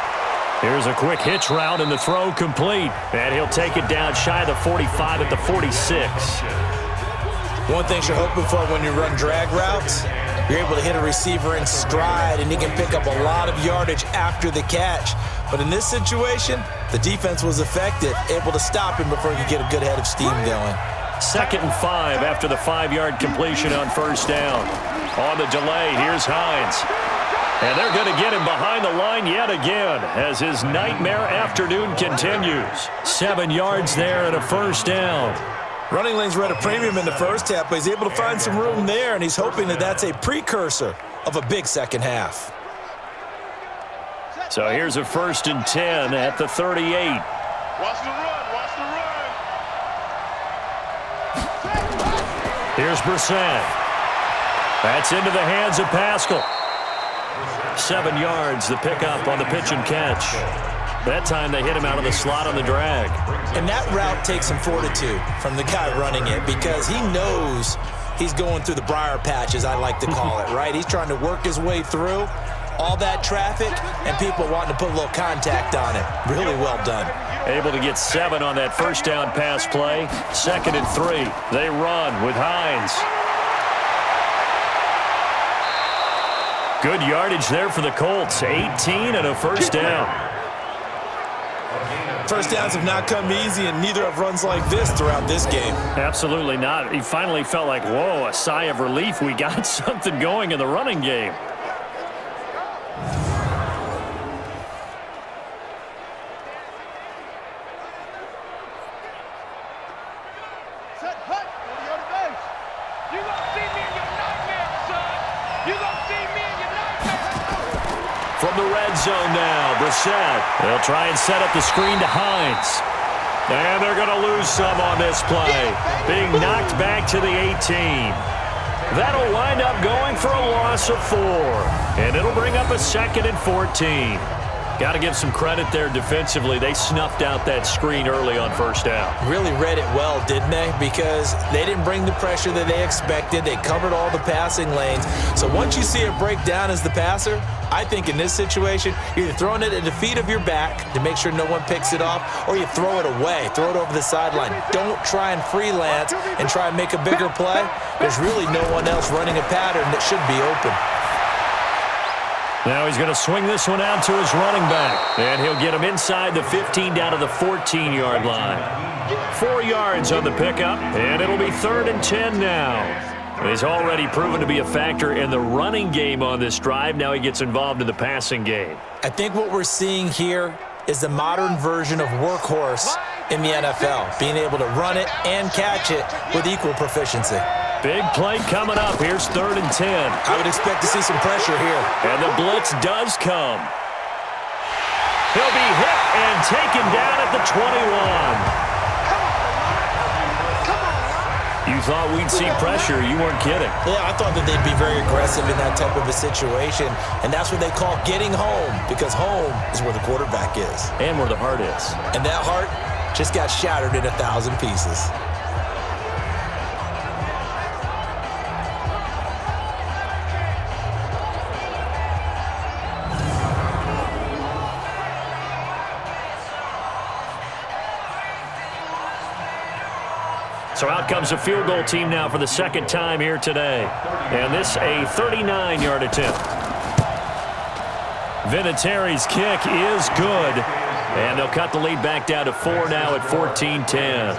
B: Here's a quick hitch route, and the throw complete. And he'll take it down shy of the 45 at the 46.
C: One thing you're hoping for when you run drag routes, you're able to hit a receiver in stride, and he can pick up a lot of yardage after the catch. But in this situation, the defense was effective, able to stop him before he could get a good head of steam going.
B: 2nd and 5 after the 5-yard completion on first down. On the delay, here's Hines. And they're going to get him behind the line yet again as his nightmare afternoon continues. 7 yards there and a first down.
C: Running lanes were at a premium in the first half, but he's able to find some room there, and he's hoping that that's a precursor of a big second half.
B: So here's a 1st and 10 at the 38.
D: Watch the run. Watch the run.
B: Here's Brissett. That's into the hands of Pascal. 7 yards, the pickup on the pitch and catch. That time they hit him out of the slot on the drag.
C: And that route takes some fortitude from the guy running it, because he knows he's going through the briar patch, as I like to call it, right? He's trying to work his way through all that traffic and people wanting to put a little contact on it. Really well done.
B: Able to get 7 on that first down pass play. 2nd and 3. They run with Hines. Good yardage there for the Colts. 18 and a first down.
C: First downs have not come easy, and neither have runs like this throughout this game.
B: Absolutely not. He finally felt like, whoa, a sigh of relief. We got something going in the running game.
D: Set, hut. Go to base. You gonna see me in your nightmare, son. You gonna see me in your nightmare.
B: From the red zone now, Brissett. They'll try and set up the screen to Hines. And they're going to lose some on this play. Being knocked back to the 18. That'll wind up going for a loss of 4. And it'll bring up a 2nd and 14. Got to give some credit there defensively. They snuffed out that screen early on first down.
C: Really read it well, didn't they? Because they didn't bring the pressure that they expected. They covered all the passing lanes. So once you see it break down as the passer, I think in this situation, you're either throwing it at the feet of your back to make sure no one picks it off, or you throw it away, throw it over the sideline. Don't try and freelance and try and make a bigger play. There's really no one else running a pattern that should be open.
B: Now he's going to swing this one out to his running back. And he'll get him inside the 15 down to the 14-yard line. 4 yards on the pickup, and it'll be 3rd and 10 now. He's already proven to be a factor in the running game on this drive. Now he gets involved in the passing game.
C: I think what we're seeing here is the modern version of workhorse in the NFL, being able to run it and catch it with equal proficiency.
B: Big play coming up. Here's 3rd and 10.
C: I would expect to see some pressure here.
B: And the blitz does come. He'll be hit and taken down at the 21. You thought we'd see pressure. You weren't kidding.
C: Yeah, I thought that they'd be very aggressive in that type of a situation, and that's what they call getting home, because home is where the quarterback is.
B: And where the heart is.
C: And that heart just got shattered in 1,000 pieces.
E: So out comes a field goal team now for the second time here today. And this a 39-yard attempt. Vinatieri's kick is good. And they'll cut the lead back down to 4 now at 14-10.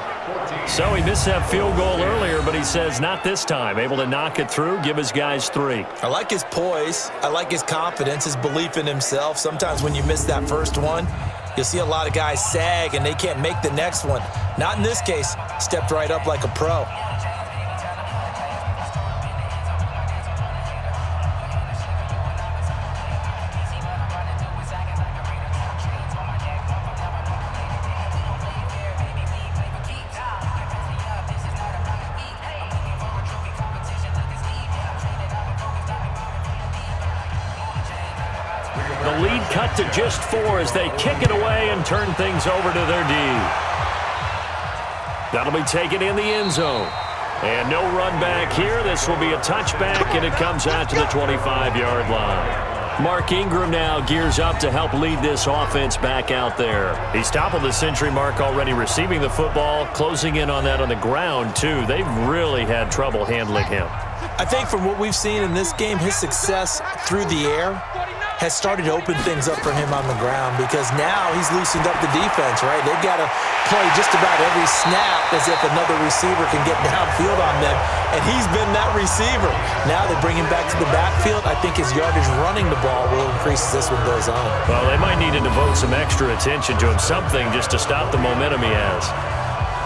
E: So he missed that field goal earlier, but he says not this time. Able to knock it through, give his guys 3.
C: I like his poise. I like his confidence, his belief in himself. Sometimes when you miss that first one, you'll see a lot of guys sag and they can't make the next one. Not in this case. Stepped right up like a pro.
E: The lead cut to just 4 as they kick it away and turn things over to their D. That'll be taken in the end zone. And no run back here. This will be a touchback, and it comes out to the 25-yard line. Mark Ingram now gears up to help lead this offense back out there. He's toppled the century mark already receiving the football, closing in on that on the ground, too. They've really had trouble handling him.
C: I think from what we've seen in this game, his success through the air has started to open things up for him on the ground because now he's loosened up the defense, right? They've got to play just about every snap as if another receiver can get downfield on them, and he's been that receiver. Now they bring him back to the backfield. I think his yardage running the ball will increase as this one goes on.
E: Well, they might need to devote some extra attention to him, something just to stop the momentum he has.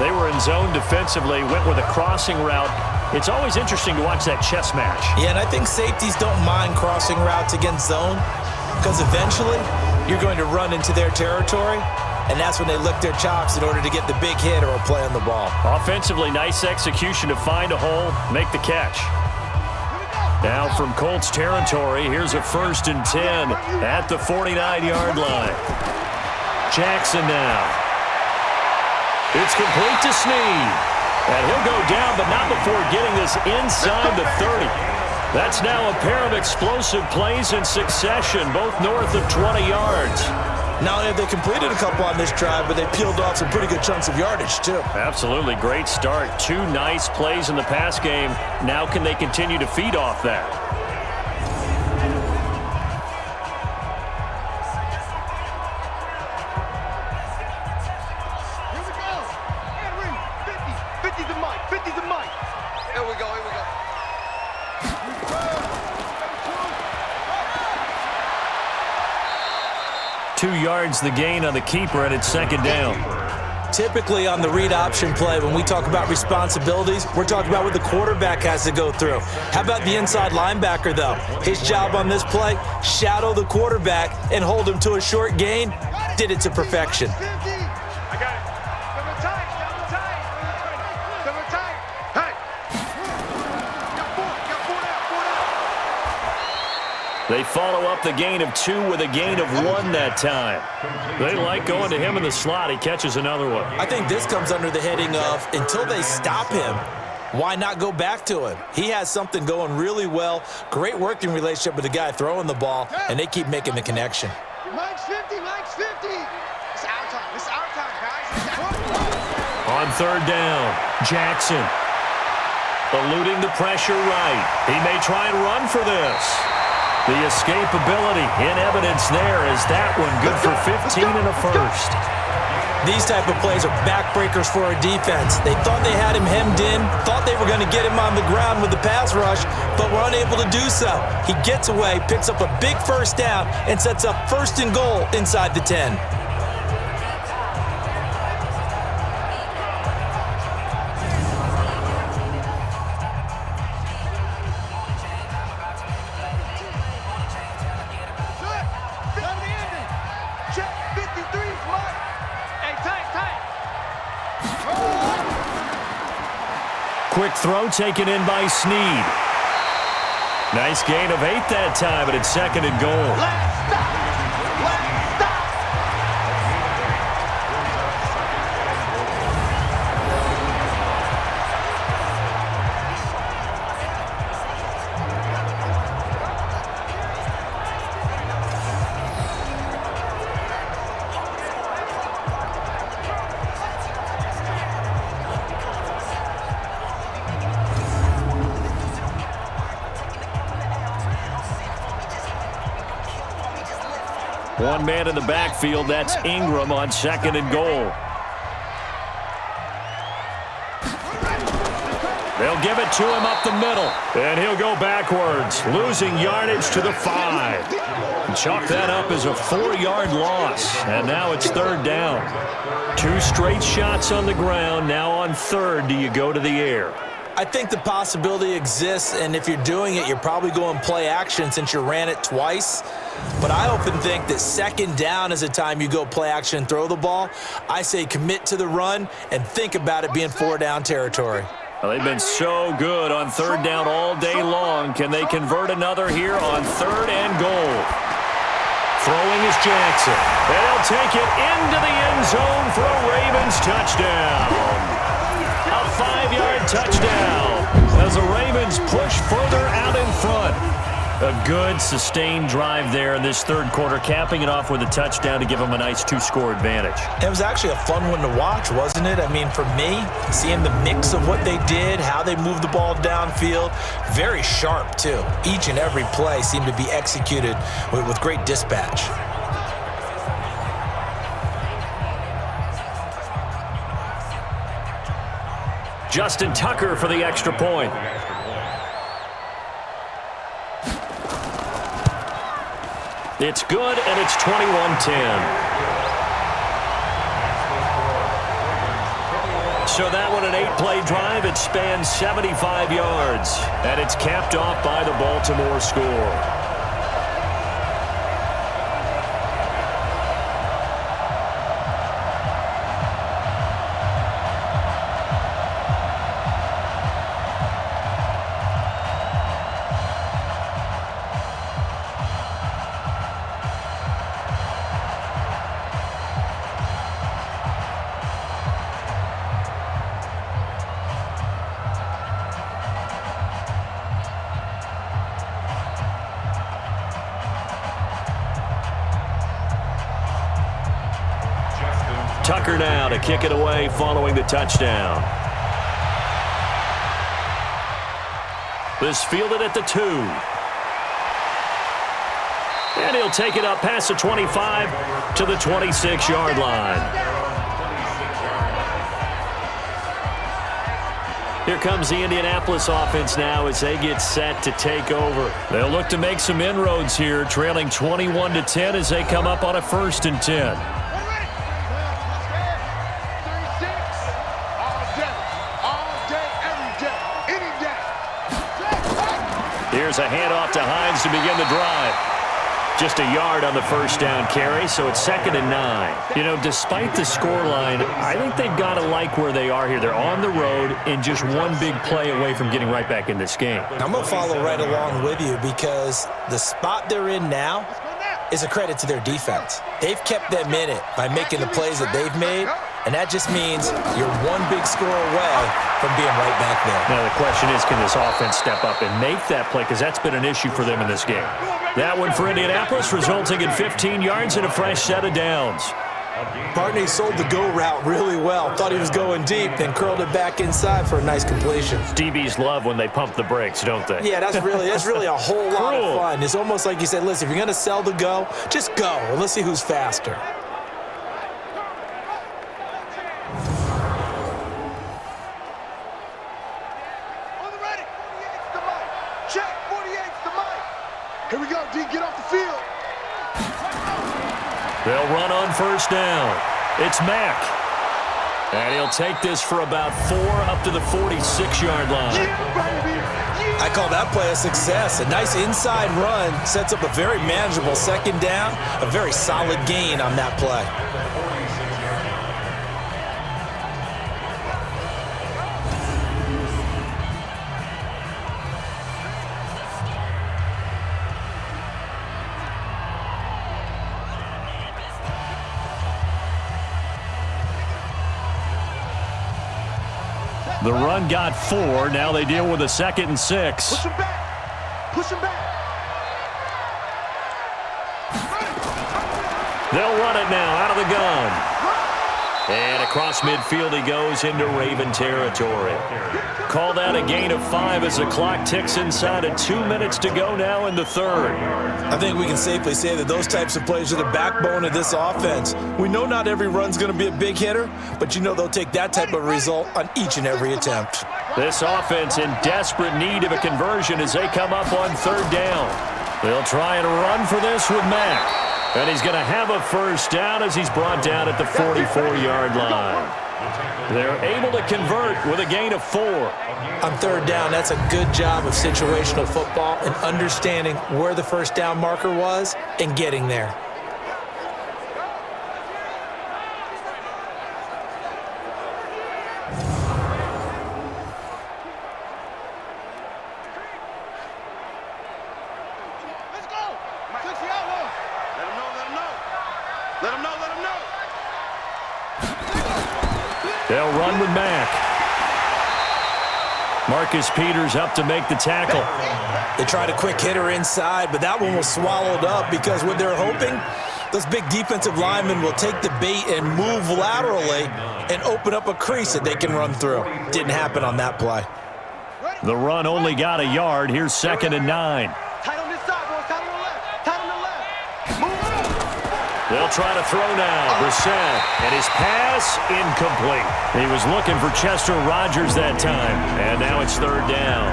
E: They were in zone defensively, went with a crossing route. It's always interesting to watch that chess match.
C: Yeah, and I think safeties don't mind crossing routes against zone because eventually you're going to run into their territory, and that's when they lick their chops in order to get the big hit or a play on the ball.
E: Offensively, nice execution to find a hole, make the catch. Now from Colts territory, here's a 1st and 10 at the 49-yard line. Jackson now. It's complete to Snead. And he'll go down, but not before getting this inside the 30. That's now a pair of explosive plays in succession, both north of 20 yards.
C: Not only have they completed a couple on this drive, but they peeled off some pretty good chunks of yardage, too.
E: Absolutely. Great start. 2 nice plays in the pass game. Now can they continue to feed off that?
D: Here we go.
E: 2 yards the gain on the keeper, and it's 2nd down.
C: Typically on the read option play, when we talk about responsibilities, we're talking about what the quarterback has to go through. How about the inside linebacker, though? His job on this play, shadow the quarterback and hold him to a short gain. Did it to perfection.
D: I got it. Double tight. Double tight. Hey. Got 4 down.
E: They follow up the gain of 2 with a gain of 1 that time. They like going to him in the slot. He catches another one.
C: I think this comes under the heading of until they stop him, why not go back to him? He has something going really well. Great working relationship with the guy throwing the ball, and they keep making the connection.
D: Mike's 50. It's our time, guys.
E: On 3rd down, Jackson. Eluding the pressure right. He may try and run for this. The escapability in evidence there is that one good for 15 and a 1st.
C: These type of plays are backbreakers for a defense. They thought they had him hemmed in, thought they were going to get him on the ground with the pass rush, but were unable to do so. He gets away, picks up a big 1st down, and sets up 1st and goal inside the 10.
E: Quick throw taken in by Snead. Nice gain of 8 that time, but it's 2nd and goal. One man in the backfield. That's Ingram on 2nd and goal. They'll give it to him up the middle. And he'll go backwards, losing yardage to the 5. Chalk that up as a 4-yard loss. And now it's 3rd down. 2 straight shots on the ground. Now on 3rd, do you go to the air?
C: I think the possibility exists, and if you're doing it, you're probably going play action since you ran it twice. But I often think that 2nd down is a time you go play action and throw the ball. I say commit to the run and think about it being 4-down territory.
E: Well, they've been so good on 3rd down all day long. Can they convert another here on 3rd and goal? Throwing is Jackson. And he'll take it into the end zone for a Ravens touchdown. A 5-yard touchdown as the Ravens push further out in front. A good, sustained drive there in this 3rd quarter, capping it off with a touchdown to give them a nice 2-score advantage.
C: It was actually a fun one to watch, wasn't it? I mean, for me, seeing the mix of what they did, how they moved the ball downfield, very sharp, too. Each and every play seemed to be executed with great dispatch.
E: Justin Tucker for the extra point. It's good, and it's 21-10. So that one, an 8-play drive. It spans 75 yards, and it's capped off by the Baltimore score. Tucker now to kick it away following the touchdown. This fielded at the 2. And he'll take it up past the 25 to the 26-yard line. Here comes the Indianapolis offense now as they get set to take over. They'll look to make some inroads here, trailing 21-10 as they come up on a 1st and 10. Here's a handoff to Hines to begin the drive. Just a yard on the 1st down carry, so it's 2nd and 9. You know, despite the scoreline, I think they've got to like where they are here. They're on the road and just one big play away from getting right back in this game.
C: I'm going to follow right along with you because the spot they're in now is a credit to their defense. They've kept them in it by making the plays that they've made, and that just means you're one big score away from being right back there.
E: Now the question is, can this offense step up and make that play, because that's been an issue for them in this game. That one for Indianapolis, resulting in 15 yards and a fresh set of downs.
C: Barney sold the go route really well. Thought he was going deep, then curled it back inside for a nice completion.
E: DBs love when they pump the brakes, don't they?
C: Yeah, that's really a whole lot of fun. It's almost like you said, listen, if you're going to sell the go, just go, and let's see who's faster.
D: On the ready. 48's the mic. Check. 48's the mic. Here we go, D. Get off the field.
E: They'll run on 1st down. It's Mack. And he'll take this for about 4 up to the 46-yard line.
D: Yeah, baby. Yeah.
C: I call that play a success. A nice inside run sets up a very manageable 2nd down. A very solid gain on that play.
E: The run got 4. Now they deal with a 2nd and 6.
D: Push him back. Push him back.
E: They'll run it now out of the gun.
B: And across midfield he goes into Raven territory. Call that a gain of 5 as the clock ticks inside of 2 minutes to go now in the third.
C: I think we can safely say that those types of plays are the backbone of this offense. We know not every run's going to be a big hitter, but you know they'll take that type of result on each and every attempt.
B: This offense in desperate need of a conversion as they come up on third down. They'll try and run for this with Mack. And he's going to have a first down as he's brought down at the 44-yard line. They're able to convert with a gain of 4.
C: On third down, that's a good job of situational football and understanding where the first down marker was and getting there.
B: They'll run with Mack. Marcus Peters up to make the tackle.
C: They tried a quick hitter inside, but that one was swallowed up because what they're hoping, those big defensive linemen will take the bait and move laterally and open up a crease that they can run through. Didn't happen on that play.
B: The run only got a yard. Here's 2nd and 9.
D: Tight on this side, boys. Tight on the left. Tight on the left. Move.
B: They'll try to throw now. Brissett, and his pass incomplete. He was looking for Chester Rogers that time, and now it's third down.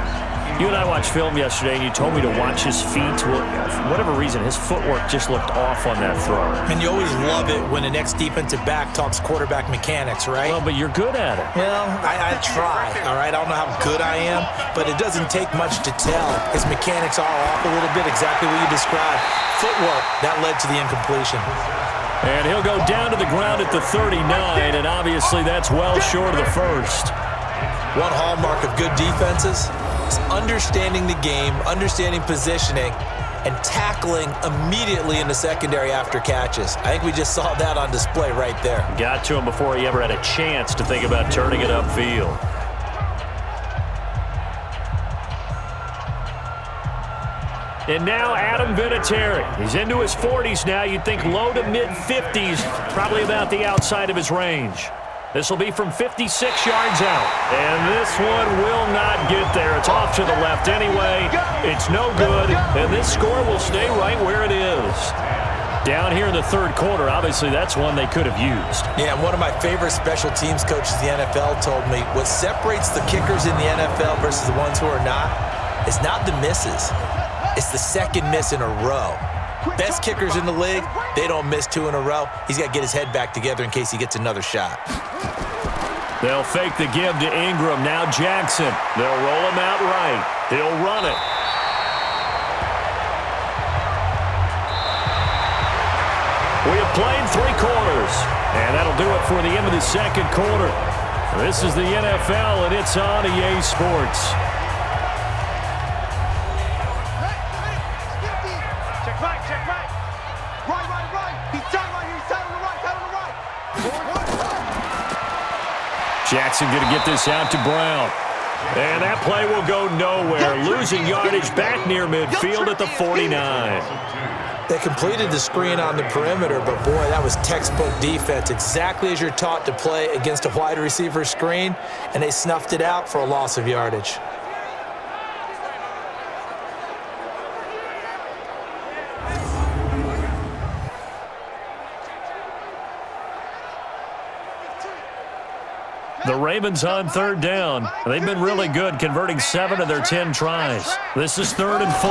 B: You and I watched film yesterday, and you told me to watch his feet. For whatever reason, his footwork just looked off on that throw.
C: And you always love it when the next defensive back talks quarterback mechanics, right?
B: Well, but you're good at it.
C: Well, I try, all right? I don't know how good I am, but it doesn't take much to tell. His mechanics are off a little bit, exactly what you described. Footwork, that led to the incompletion.
B: And he'll go down to the ground at the 39, and obviously that's well short of the first.
C: One hallmark of good defenses is understanding the game, understanding positioning, and tackling immediately in the secondary after catches. I think we just saw that on display right there.
B: Got to him before he ever had a chance to think about turning it upfield. And now Adam Vinatieri. He's into his 40s now. You'd think low to mid-50s, probably about the outside of his range. This will be from 56 yards out. And this one will not get there. It's off to the left anyway. It's no good. And this score will stay right where it is. Down here in the third quarter, obviously that's one they could have used.
C: Yeah, one of my favorite special teams coaches in the NFL told me what separates the kickers in the NFL versus the ones who are not is not the misses. It's the second miss in a row. Best kickers in the league, they don't miss 2 in a row. He's got to get his head back together in case he gets another shot.
B: They'll fake the give to Ingram. Now Jackson. They'll roll him out right. He'll run it. We have played 3 quarters, and that'll do it for the end of the second quarter. This is the NFL, and it's on EA Sports. Jackson going to get this out to Brown. And that play will go nowhere. Losing yardage back near midfield at the 49.
C: They completed the screen on the perimeter, but boy, that was textbook defense. Exactly as you're taught to play against a wide receiver screen, and they snuffed it out for a loss of yardage.
B: The Ravens on third down. They've been really good, converting 7 of their 10 tries. This is 3rd and 4.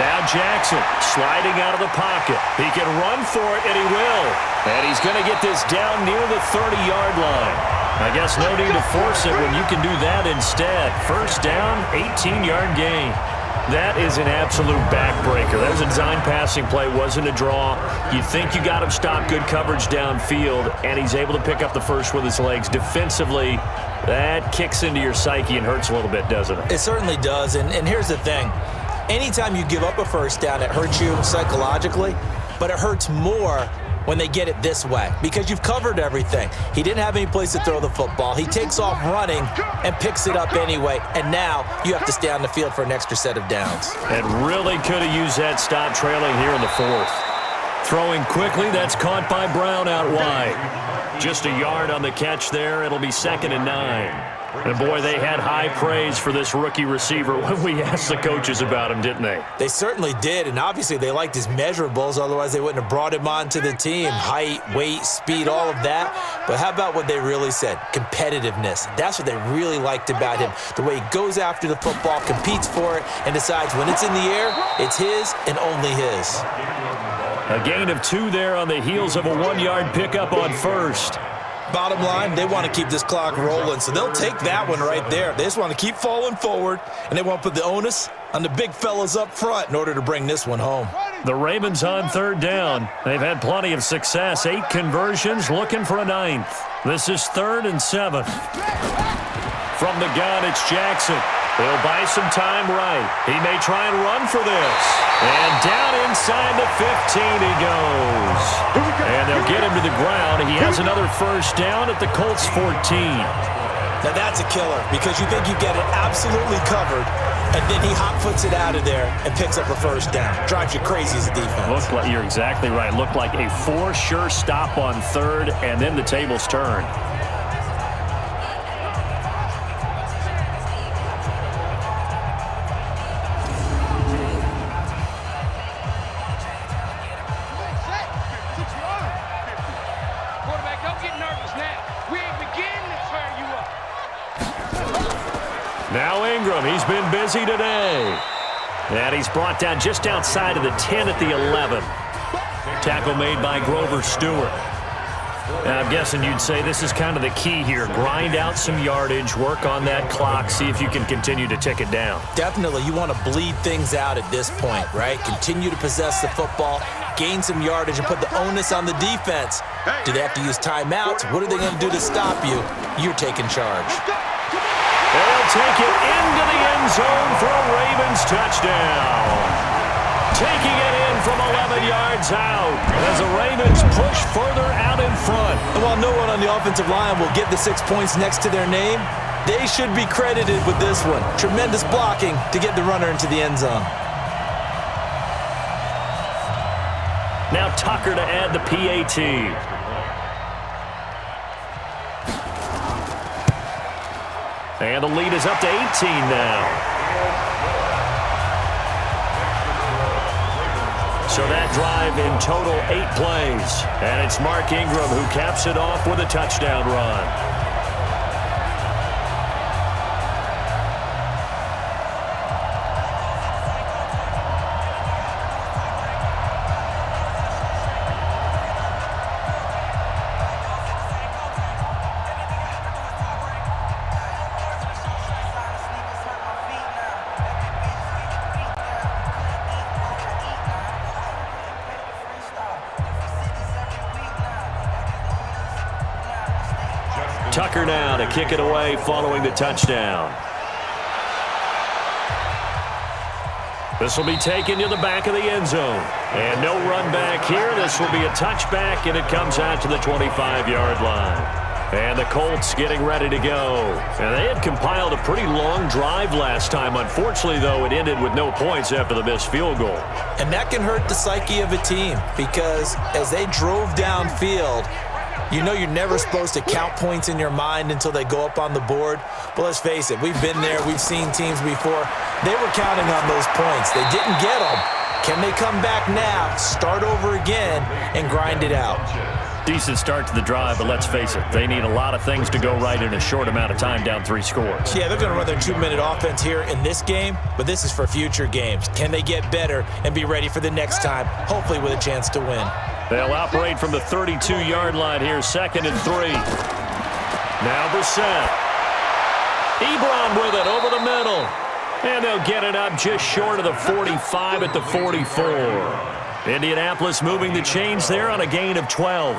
B: Now Jackson sliding out of the pocket. He can run for it, and he will. And he's going to get this down near the 30-yard line. I guess no need to force it when you can do that instead. First down, 18-yard gain. That is an absolute backbreaker. That was a design passing play, wasn't a draw. You think you got him stopped, good coverage downfield, and he's able to pick up the first with his legs. Defensively, that kicks into your psyche and hurts a little bit, doesn't it?
C: It certainly does, and here's the thing. Anytime you give up a first down, it hurts you psychologically, but it hurts more when they get it this way because you've covered everything. He didn't have any place to throw the football. He takes off running and picks it up anyway, and now you have to stay on the field for an extra set of downs.
B: And really could have used that stop trailing here in the 4th. Throwing quickly, that's caught by Brown out wide. Just a yard on the catch there. It'll be 2nd and 9. And, boy, they had high praise for this rookie receiver when we asked the coaches about him, didn't they?
C: They certainly did, and obviously they liked his measurables. Otherwise, they wouldn't have brought him onto the team. Height, weight, speed, all of that. But how about what they really said? Competitiveness. That's what they really liked about him. The way he goes after the football, competes for it, and decides when it's in the air, it's his and only his.
B: A gain of 2 there on the heels of a 1-yard pickup on first.
C: Bottom line, they want to keep this clock rolling, so they'll take that one right there. They just want to keep falling forward, and they want to put the onus on the big fellas up front in order to bring this one home.
B: The Ravens on 3rd down. They've had plenty of success. 8 conversions, looking for a 9th. This is 3rd and 7. From the gun, it's Jackson. He'll buy some time right. He may try and run for this. And down inside the 15 he goes. And they'll get him to the ground. He has another first down at the Colts 14.
C: Now that's a killer because you think you get it absolutely covered, and then he hot-foots it out of there and picks up a first down. Drives you crazy as a defense.
B: You're exactly right. Looked like a for-sure stop on 3rd, and then the tables turned. Now Ingram, he's been busy today. And he's brought down just outside of the 10 at the 11. Tackle made by Grover Stewart. Now, I'm guessing you'd say this is kind of the key here. Grind out some yardage, work on that clock, see if you can continue to tick it down.
C: Definitely, you want to bleed things out at this point, right? Continue to possess the football, gain some yardage, and put the onus on the defense. Do they have to use timeouts? What are they going to do to stop you? You're taking charge.
B: They'll take it into the end zone for a Ravens touchdown. Taking it in from 11 yards out as the Ravens push further out in front.
C: And while no one on the offensive line will get the 6 points next to their name, they should be credited with this one. Tremendous blocking to get the runner into the end zone.
B: Now Tucker to add the PAT. And the lead is up to 18 now. So that drive in total 8 plays. And it's Mark Ingram who caps it off with a touchdown run. Tucker now to kick it away following the touchdown. This will be taken to the back of the end zone. And no run back here. This will be a touchback, and it comes out to the 25-yard line. And the Colts getting ready to go. And they had compiled a pretty long drive last time. Unfortunately, though, it ended with no points after the missed field goal.
C: And that can hurt the psyche of a team because as they drove downfield, you know you're never supposed to count points in your mind until they go up on the board. But let's face it, we've been there. We've seen teams before. They were counting on those points. They didn't get them. Can they come back now, start over again, and grind it out?
B: Decent start to the drive, but let's face it, they need a lot of things to go right in a short amount of time down 3 scores.
C: Yeah, they're going to run their 2-minute offense here in this game, but this is for future games. Can they get better and be ready for the next time, hopefully with a chance to win?
B: They'll operate from the 32-yard line here, 2nd and 3. Now Brissett. Ebron with it over the middle. And they'll get it up just short of the 45 at the 44. Indianapolis moving the chains there on a gain of 12.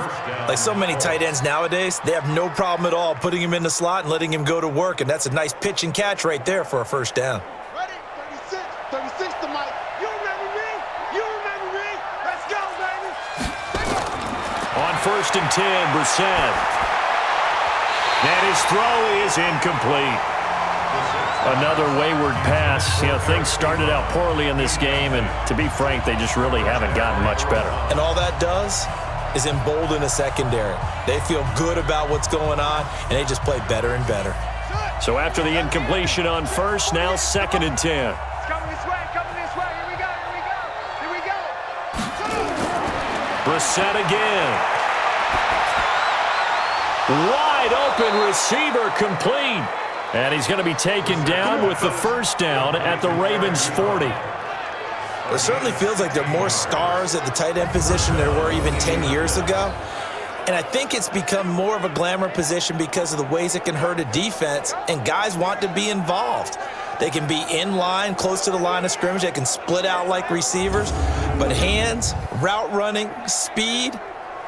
C: Like so many tight ends nowadays, they have no problem at all putting him in the slot and letting him go to work, and that's a nice pitch and catch right there for a first down.
D: Ready? 36 to Mike. You remember me? You remember me? Let's go, baby.
B: On 1st and 10, Brissett. And his throw is incomplete.
E: Another wayward pass. You know, things started out poorly in this game, and to be frank, they just really haven't gotten much better.
C: And all that does is embolden a secondary. They feel good about what's going on, and they just play better and better.
E: So after the incompletion on first, now 2nd and 10.
D: It's coming this way, here we go, here we go.
E: Brissett again. Wide open receiver complete. And he's going to be taken down with the first down at the Ravens' 40.
C: It certainly feels like there are more stars at the tight end position than there were even 10 years ago. And I think it's become more of a glamour position because of the ways it can hurt a defense, and guys want to be involved. They can be in line, close to the line of scrimmage. They can split out like receivers. But hands, route running, speed,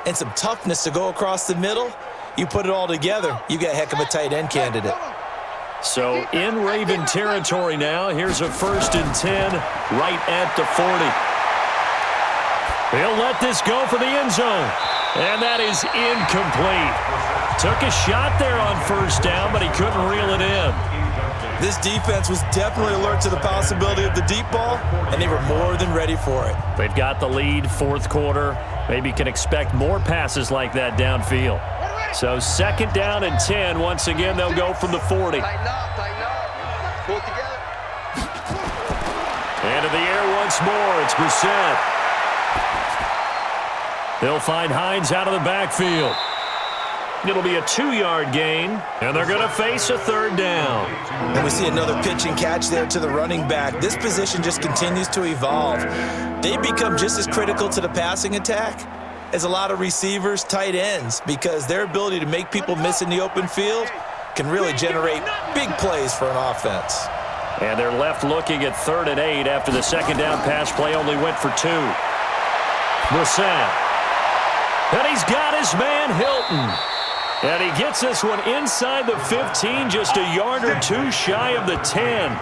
C: and some toughness to go across the middle, you put it all together, you got a heck of a tight end candidate.
E: So in Raven territory now, here's a 1st and 10 right at the 40. He'll let this go for the end zone. And that is incomplete. Took a shot there on first down, but he couldn't reel it in.
C: This defense was definitely alert to the possibility of the deep ball, and they were more than ready for it.
E: They've got the lead, 4th quarter. Maybe can expect more passes like that downfield. So 2nd down and 10. Once again, they'll go from the 40.
D: Tighten up. Pull it together.
E: Into the air once more. It's Brissett. They'll find Hines out of the backfield. It'll be a 2-yard gain, and they're going to face a 3rd down.
C: And we see another pitch and catch there to the running back. This position just continues to evolve. They become just as critical to the passing attack as a lot of receivers, tight ends, because their ability to make people miss in the open field can really generate big plays for an offense.
E: And they're left looking at 3rd and 8 after the 2nd down pass play only went for 2. Brissett. And he's got his man Hilton. And he gets this one inside the 15, just a yard or 2 shy of the 10.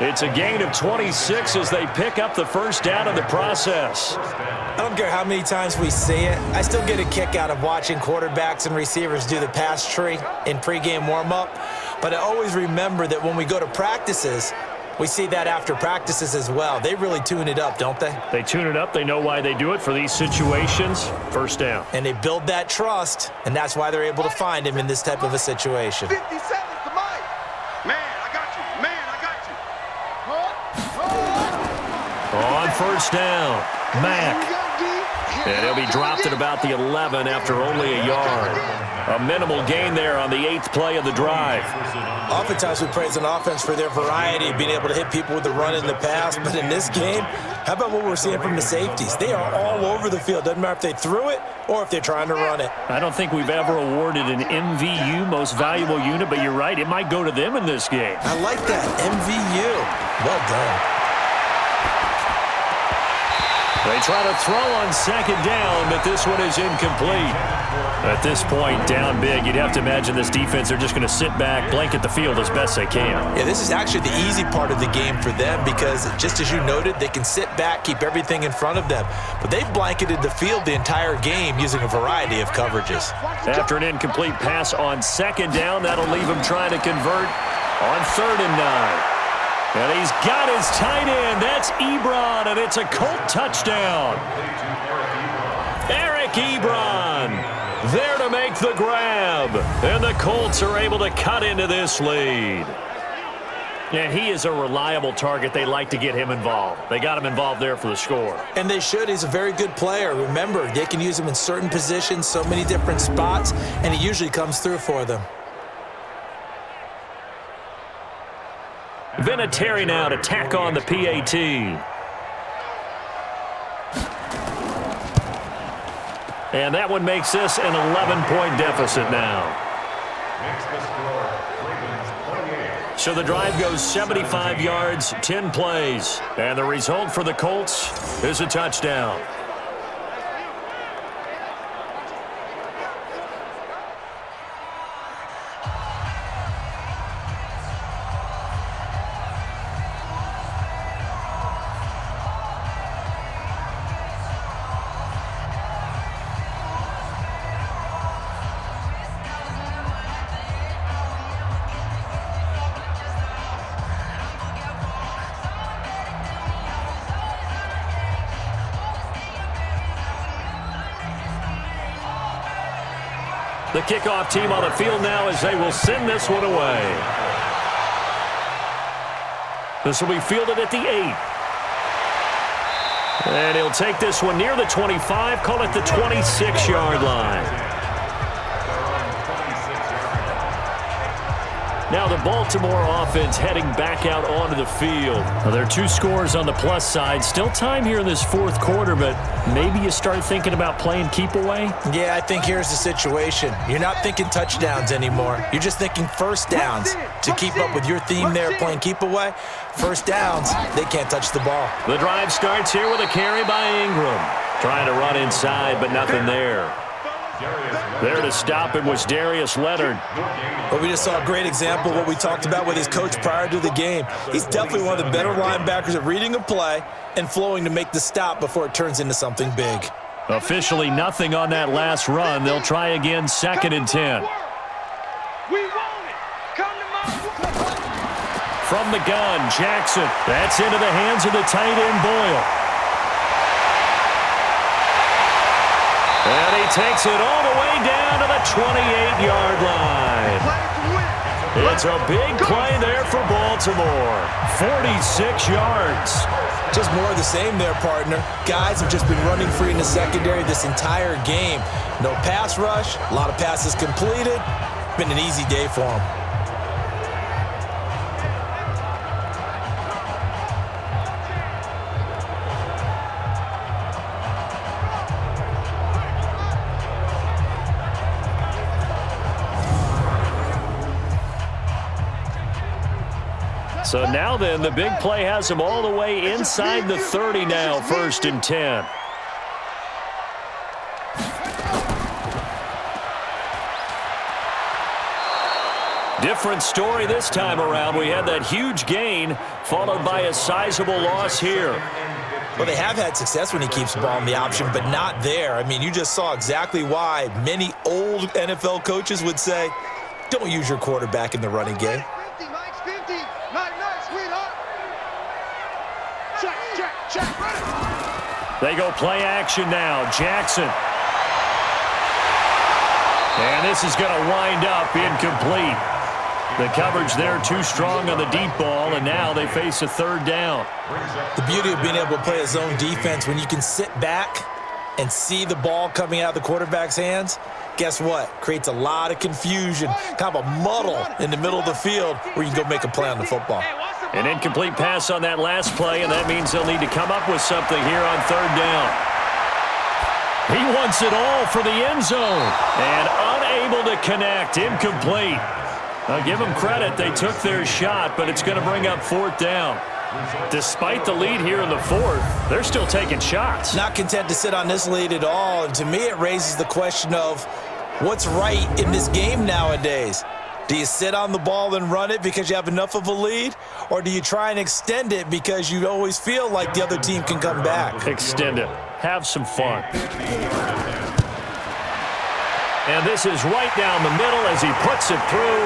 E: It's a gain of 26 as they pick up the first down in the process.
C: I don't care how many times we see it. I still get a kick out of watching quarterbacks and receivers do the pass tree in pregame warm-up. But I always remember that when we go to practices, we see that after practices as well. They really tune it up, don't they?
E: They tune it up. They know why they do it for these situations. First down.
C: And they build that trust, and that's why they're able to find him in this type of a situation.
D: 50 seconds to Mike. Man, I got you.
E: On first down, Mack. And he'll be dropped at about the 11 after only a yard. A minimal gain there on the 8th play of the drive.
C: Oftentimes we praise an offense for their variety, being able to hit people with the run and the pass. But in this game, how about what we're seeing from the safeties? They are all over the field. Doesn't matter if they threw it or if they're trying to run it.
E: I don't think we've ever awarded an MVU, most valuable unit, but you're right, it might go to them in this game.
C: I like that, MVU. Well done.
E: They try to throw on 2nd down, but this one is incomplete. At this point, down big, you'd have to imagine this defense, they're just going to sit back, blanket the field as best they can.
C: Yeah, this is actually the easy part of the game for them because, just as you noted, they can sit back, keep everything in front of them. But they've blanketed the field the entire game using a variety of coverages.
E: After an incomplete pass on 2nd down, that'll leave him trying to convert on 3rd and 9. And he's got his tight end. That's Ebron, and it's a Colt touchdown. Eric Ebron there to make the grab. And the Colts are able to cut into this lead. And he is a reliable target. They like to get him involved. They got him involved there for the score.
C: And they should. He's a very good player. Remember, they can use him in certain positions, so many different spots, and he usually comes through for them.
E: Vinatieri now to tack on the PAT. And that one makes this an 11-point deficit now. So the drive goes 75 yards, 10 plays. And the result for the Colts is a touchdown.
B: The kickoff team on the field now as they will send this one away. This will be fielded at the 8. And he'll take this one near the 25, call it the 26-yard line. Now the Baltimore offense heading back out onto the field. Now there are 2 scores on the plus side. Still time here in this fourth quarter, but maybe you start thinking about playing keep away?
C: Yeah, I think here's the situation. You're not thinking touchdowns anymore. You're just thinking first downs. To keep up with your theme there, playing keep away, first downs, they can't touch the ball.
B: The drive starts here with a carry by Ingram. Trying to run inside, but nothing there. There to stop him was Darius Leonard.
C: Well, we just saw a great example of what we talked about with his coach prior to the game. He's definitely one of the better linebackers at reading a play and flowing to make the stop before it turns into something big.
B: Officially nothing on that last run. They'll try again, 2nd and 10.
D: We want it. Come to my
B: From the gun, Jackson. That's into the hands of the tight end, Boyle. And he takes it all the way down to the 28-yard line. It's a big play there for Baltimore. 46 yards.
C: Just more of the same there, partner. Guys have just been running free in the secondary this entire game. No pass rush, a lot of passes completed. Been an easy day for them.
B: So now then, the big play has him all the way inside the 30 now, 1st and 10. Different story this time around. We had that huge gain followed by a sizable loss here.
C: Well, they have had success when he keeps the ball in the option, but not there. I mean, you just saw exactly why many old NFL coaches would say, don't use your quarterback in the running game.
B: They go play action now. Jackson. And this is going to wind up incomplete. The coverage there too strong on the deep ball, and now they face a 3rd down.
C: The beauty of being able to play a zone defense when you can sit back and see the ball coming out of the quarterback's hands, guess what? Creates a lot of confusion, kind of a muddle in the middle of the field where you can go make a play on the football.
B: An incomplete pass on that last play, and that means they'll need to come up with something here on 3rd down. He wants it all for the end zone, and unable to connect, incomplete. I'll give them credit. They took their shot, but it's going to bring up 4th down. Despite the lead here in the 4th, they're still taking shots.
C: Not content to sit on this lead at all, and to me it raises the question of what's right in this game nowadays. Do you sit on the ball and run it because you have enough of a lead? Or do you try and extend it because you always feel like the other team can come back?
B: Extend it. Have some fun. And this is right down the middle as he puts it through.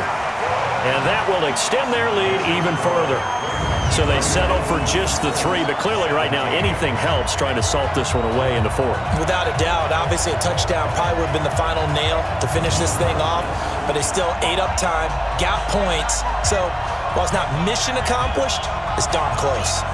B: And that will extend their lead even further. So they settle for just the 3, but clearly right now anything helps trying to salt this one away in the 4th.
C: Without a doubt, obviously a touchdown probably would have been the final nail to finish this thing off, but they still ate up time, got points. So while it's not mission accomplished, it's darn close.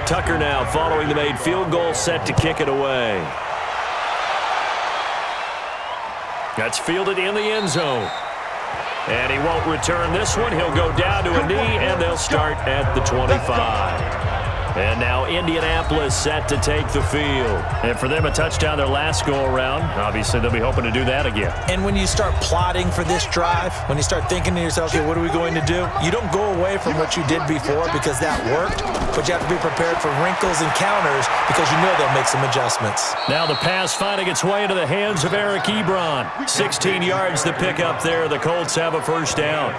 B: Tucker now following the made field goal, set to kick it away. That's fielded in the end zone. And he won't return this one. He'll go down to a knee, and they'll start at the 25. And now Indianapolis set to take the field. And for them, a touchdown their last go-around. Obviously, they'll be hoping to do that again.
C: And when you start plotting for this drive, when you start thinking to yourself, okay, what are we going to do? You don't go away from what you did before because that worked, but you have to be prepared for wrinkles and counters because you know they'll make some adjustments.
B: Now the pass finding its way into the hands of Eric Ebron. 16 yards to pick up there. The Colts have a 1st down.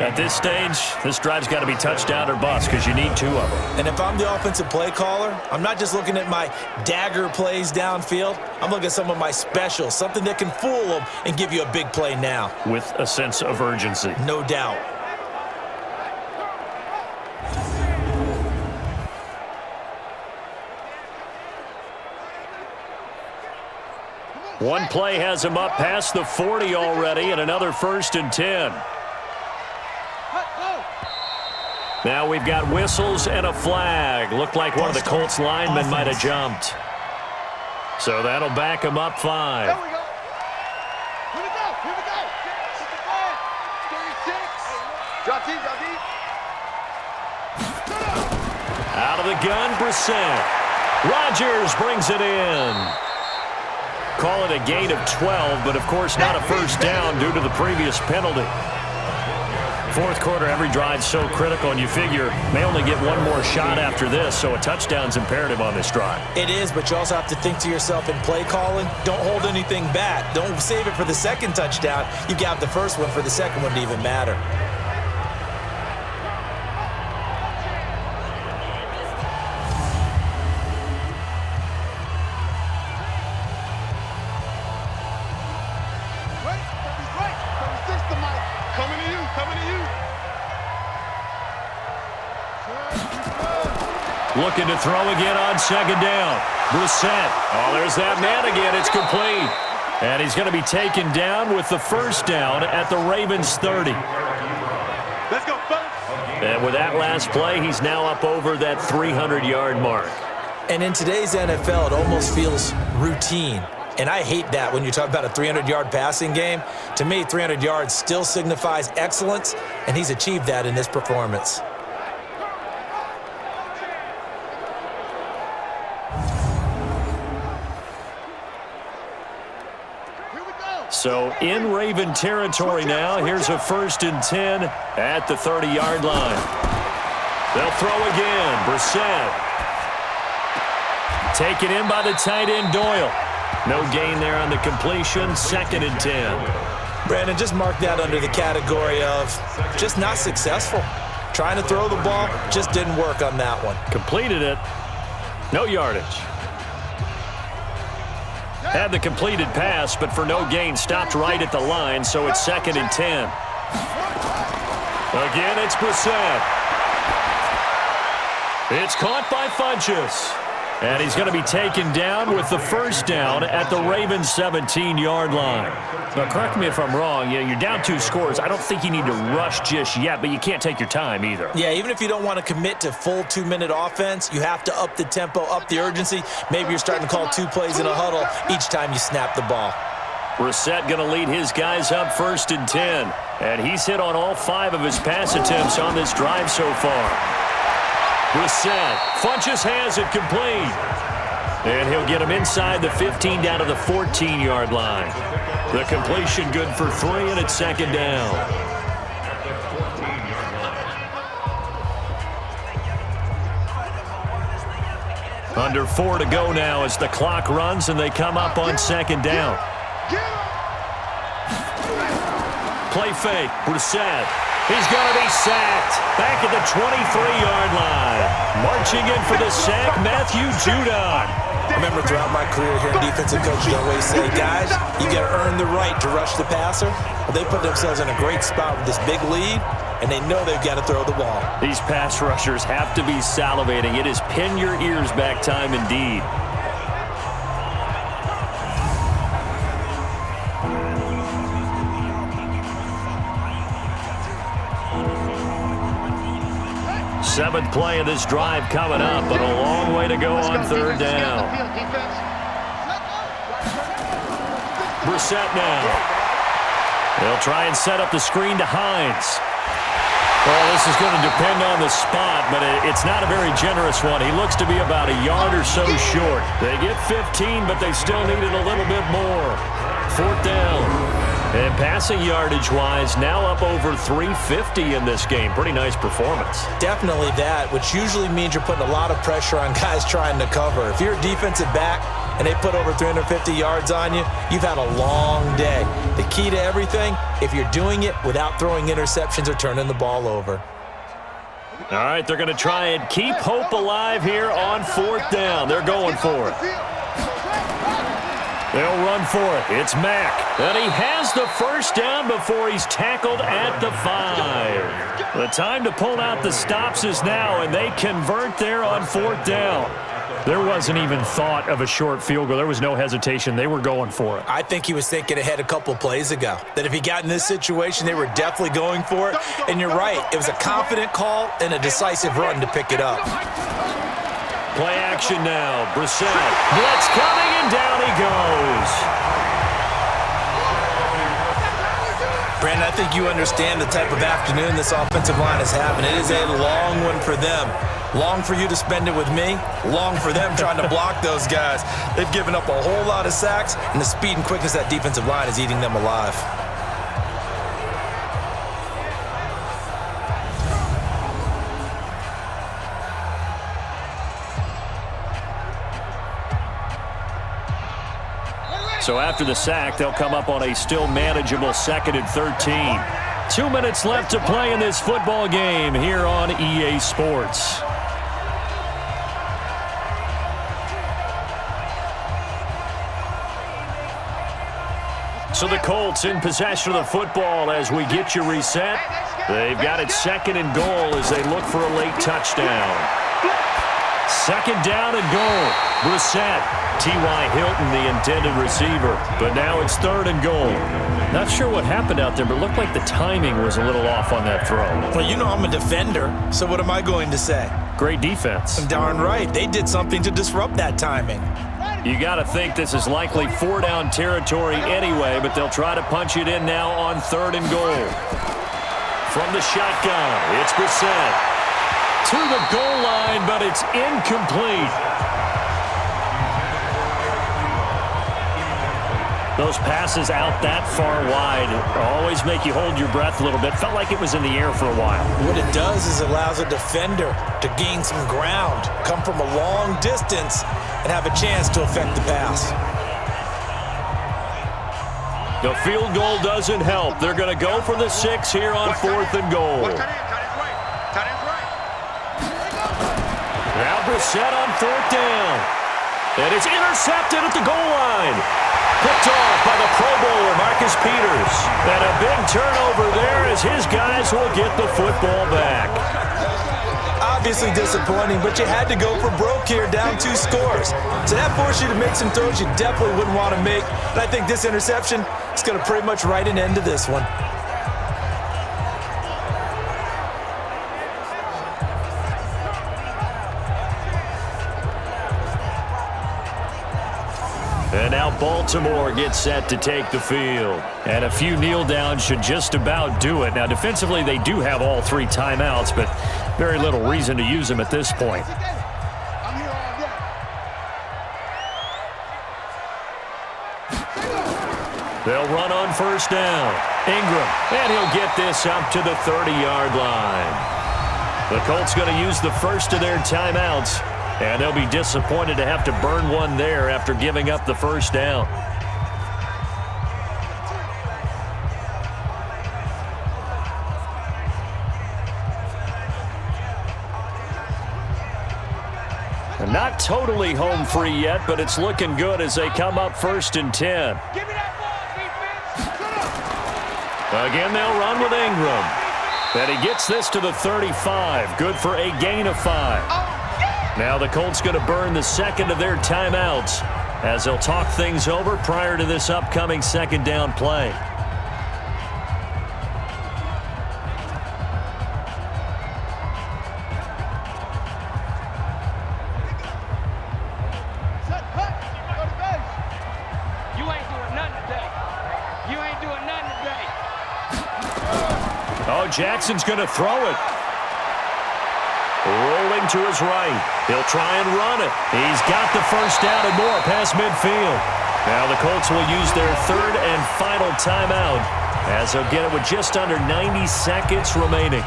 B: At this stage, this drive's got to be touchdown or bust because you need 2 of them.
C: And if I'm the offensive play caller, I'm not just looking at my dagger plays downfield. I'm looking at some of my specials, something that can fool them and give you a big play now.
B: With a sense of urgency.
C: No doubt.
B: One play has him up past the 40 already, and another 1st and 10. Now we've got whistles and a flag. Looked like one of the Colts linemen might have jumped. So that'll back him up 5.
D: Here we go. Here we go. Here we go. 36. Drop deep, drop deep.
B: Out of the gun, Brissett. Rodgers brings it in. Call it a gain of 12, but of course not a first down due to the previous penalty. Fourth quarter, every drive's so critical, and you figure may only get one more shot after this, so a touchdown's imperative on this drive.
C: It is, but you also have to think to yourself in play calling, don't hold anything back. Don't save it for the second touchdown. You got the first one for the second one to even matter.
B: Looking to throw again on second down. Brissett. Oh, there's that man again. It's complete. And he's going to be taken down with the first down at the Ravens 30.
D: Let's go, folks.
B: And with that last play, he's now up over that 300-yard mark.
C: And in today's NFL, it almost feels routine. And I hate that when you talk about a 300-yard passing game. To me, 300 yards still signifies excellence, and he's achieved that in this performance.
B: So in Raven territory now. Here's a 1st and 10 at the 30-yard line. They'll throw again. Brissett. Taken in by the tight end, Doyle. No gain there on the completion. 2nd and 10.
C: Brandon, just mark that under the category of just not successful. Trying to throw the ball, just didn't work on that one.
B: Completed it. No yardage. Had the completed pass, but for no gain, stopped right at the line, so it's 2nd and 10. Again, it's Brissett. It's caught by Funchess. And he's going to be taken down with the first down at the Ravens 17-yard line. Now, correct me if I'm wrong. You're down 2 scores. I don't think you need to rush just yet, but you can't take your time either.
C: Yeah, even if you don't want to commit to full 2-minute offense, you have to up the tempo, up the urgency. Maybe you're starting to call 2 plays in a huddle each time you snap the ball.
B: Brissett going to lead his guys up 1st and 10. And he's hit on all 5 of his pass attempts on this drive so far. Brissett. Funchess has it complete. And he'll get him inside the 15 down to the 14-yard line. The completion good for 3, and it's 2nd down. Under 4 to go now as the clock runs, and they come up on 2nd down. Play fake. Brissett. He's going to be sacked back at the 23-yard line. Marching in for the sack, Matthew Judon.
C: I remember throughout my career here, defensive coaches always say, guys, you got to earn the right to rush the passer. Well, they put themselves in a great spot with this big lead, and they know they've got to throw the ball.
B: These pass rushers have to be salivating. It is pin your ears back time indeed. Seventh play of this drive coming up, but a long way to go on 3rd down. Brissett now. They'll try and set up the screen to Hines. Well, this is going to depend on the spot, but it's not a very generous one. He looks to be about a yard or so short. They get 15, but they still needed a little bit more. 4th down. And passing yardage-wise, now up over 350 in this game. Pretty nice performance.
C: Definitely that, which usually means you're putting a lot of pressure on guys trying to cover. If you're a defensive back and they put over 350 yards on you, you've had a long day. The key to everything, if you're doing it without throwing interceptions or turning the ball over.
B: All right, they're going to try and keep hope alive here on 4th down. They're going for it. They'll run for it. It's Mack. And he has the first down before he's tackled at the 5. The time to pull out the stops is now, and they convert there on 4th down.
E: There wasn't even thought of a short field goal. There was no hesitation. They were going for it.
C: I think he was thinking ahead a couple plays ago, that if he got in this situation, they were definitely going for it. And you're right, it was a confident call and a decisive run to pick it up.
B: Play action now. Brissett. Blitz coming, and down he goes.
C: Brandon, I think you understand the type of afternoon this offensive line is having. It is a long one for them. Long for you to spend it with me. Long for them trying to block those guys. They've given up a whole lot of sacks, and the speed and quickness of that defensive line is eating them alive.
B: So after the sack, they'll come up on a still manageable 2nd and 13. 2 minutes left to play in this football game here on EA Sports. So the Colts in possession of the football as we get you reset. They've got it 2nd and goal as they look for a late touchdown. 2nd down and goal. Brissett. T.Y. Hilton, the intended receiver. But now it's 3rd and goal. Not sure what happened out there, but it looked like the timing was a little off on that throw.
C: Well, you know I'm a defender, so what am I going to say?
B: Great defense.
C: Darn right. They did something to disrupt that timing.
B: You got to think this is likely 4-down territory anyway, but they'll try to punch it in now on 3rd and goal. From the shotgun, it's Brissett. To the goal line, but it's incomplete. Those passes out that far wide always make you hold your breath a little bit. Felt like it was in the air for a while.
C: What it does is it allows a defender to gain some ground, come from a long distance, and have a chance to affect the pass.
B: The field goal doesn't help. They're going to go for the 6 here on 4th and goal. Now Brissett on 4th down. And it's intercepted at the goal line. Picked off by the Pro Bowler, Marcus Peters. And a big turnover there as his guys will get the football back.
C: Obviously disappointing, but you had to go for broke here, down 2 scores. So that forced you to make some throws you definitely wouldn't want to make. But I think this interception is going to pretty much write an end to this one.
B: And now Baltimore gets set to take the field. And a few kneel downs should just about do it. Now, defensively, they do have all 3 timeouts, but very little reason to use them at this point. They'll run on 1st down. Ingram, and he'll get this up to the 30-yard line. The Colts going to use the first of their timeouts. And they'll be disappointed to have to burn one there after giving up the 1st down. And not totally home free yet, but it's looking good as they come up 1st and 10.
D: Give me that ball, defense.
B: Again, they'll run with Ingram. And he gets this to the 35. Good for a gain of 5. Now the Colts going to burn the 2nd of their timeouts as they'll talk things over prior to this upcoming 2nd down play.
D: Set, hut, go to base. You ain't doing nothing today. You ain't doing nothing today.
B: Oh, Jackson's going to throw it. Rolling to his right. He'll try and run it. He's got the 1st down and more past midfield. Now the Colts will use their 3rd and final timeout as they'll get it with just under 90 seconds remaining.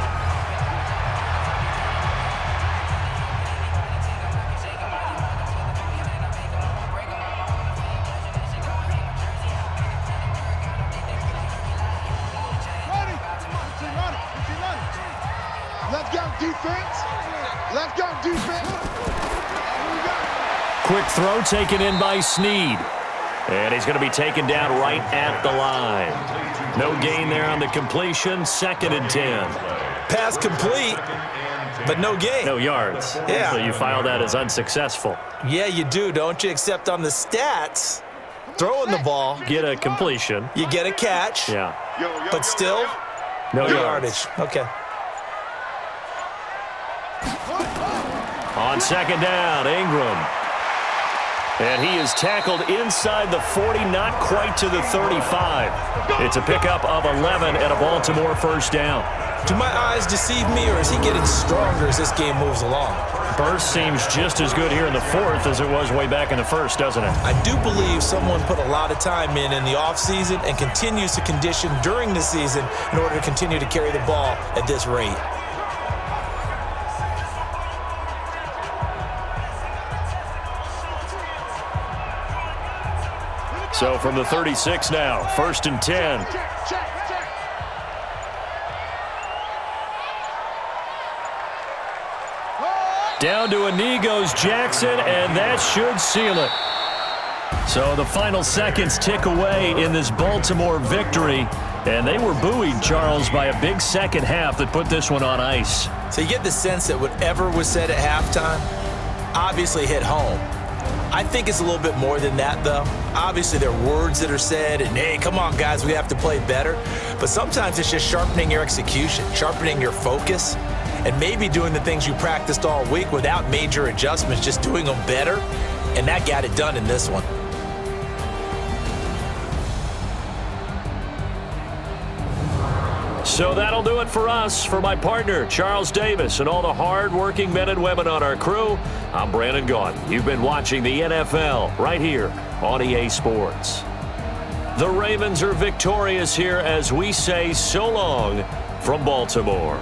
D: Let's go, defense. Let's go, defense.
B: Quick throw taken in by Snead. And he's going to be taken down right at the line. No gain there on the completion. 2nd and 10.
C: Pass complete, but no gain.
B: No yards.
C: Yeah.
B: So you file that as unsuccessful.
C: Yeah, you do, don't you? Except on the stats, throwing the ball,
B: Get a completion.
C: you get a catch,
B: Yeah.
C: but still,
B: No
C: no
B: yards.
C: yardage. Okay.
B: On 2nd down, Ingram. And he is tackled inside the 40, not quite to the 35. It's a pickup of 11 and a Baltimore 1st down.
C: Do my eyes deceive me, or is he getting stronger as this game moves along?
B: Burst seems just as good here in the 4th as it was way back in the 1st, doesn't it?
C: I do believe someone put a lot of time in the offseason and continues to condition during the season in order to continue to carry the ball at this rate.
B: So from the 36 now, 1st and 10. Down to Inigos Jackson, and that should seal it. So the final seconds tick away in this Baltimore victory, and they were buoyed, Charles, by a big second half that put this one on ice.
C: So you get the sense that whatever was said at halftime obviously hit home. I think it's a little bit more than that, though. Obviously, there are words that are said, and hey, come on, guys, we have to play better. But sometimes it's just sharpening your execution, sharpening your focus, and maybe doing the things you practiced all week without major adjustments, just doing them better. And that got it done in this one.
B: So that'll do it for us. For my partner, Charles Davis, and all the hard-working men and women on our crew, I'm Brandon Gaudin. You've been watching the NFL right here on EA Sports. The Ravens are victorious here as we say so long from Baltimore.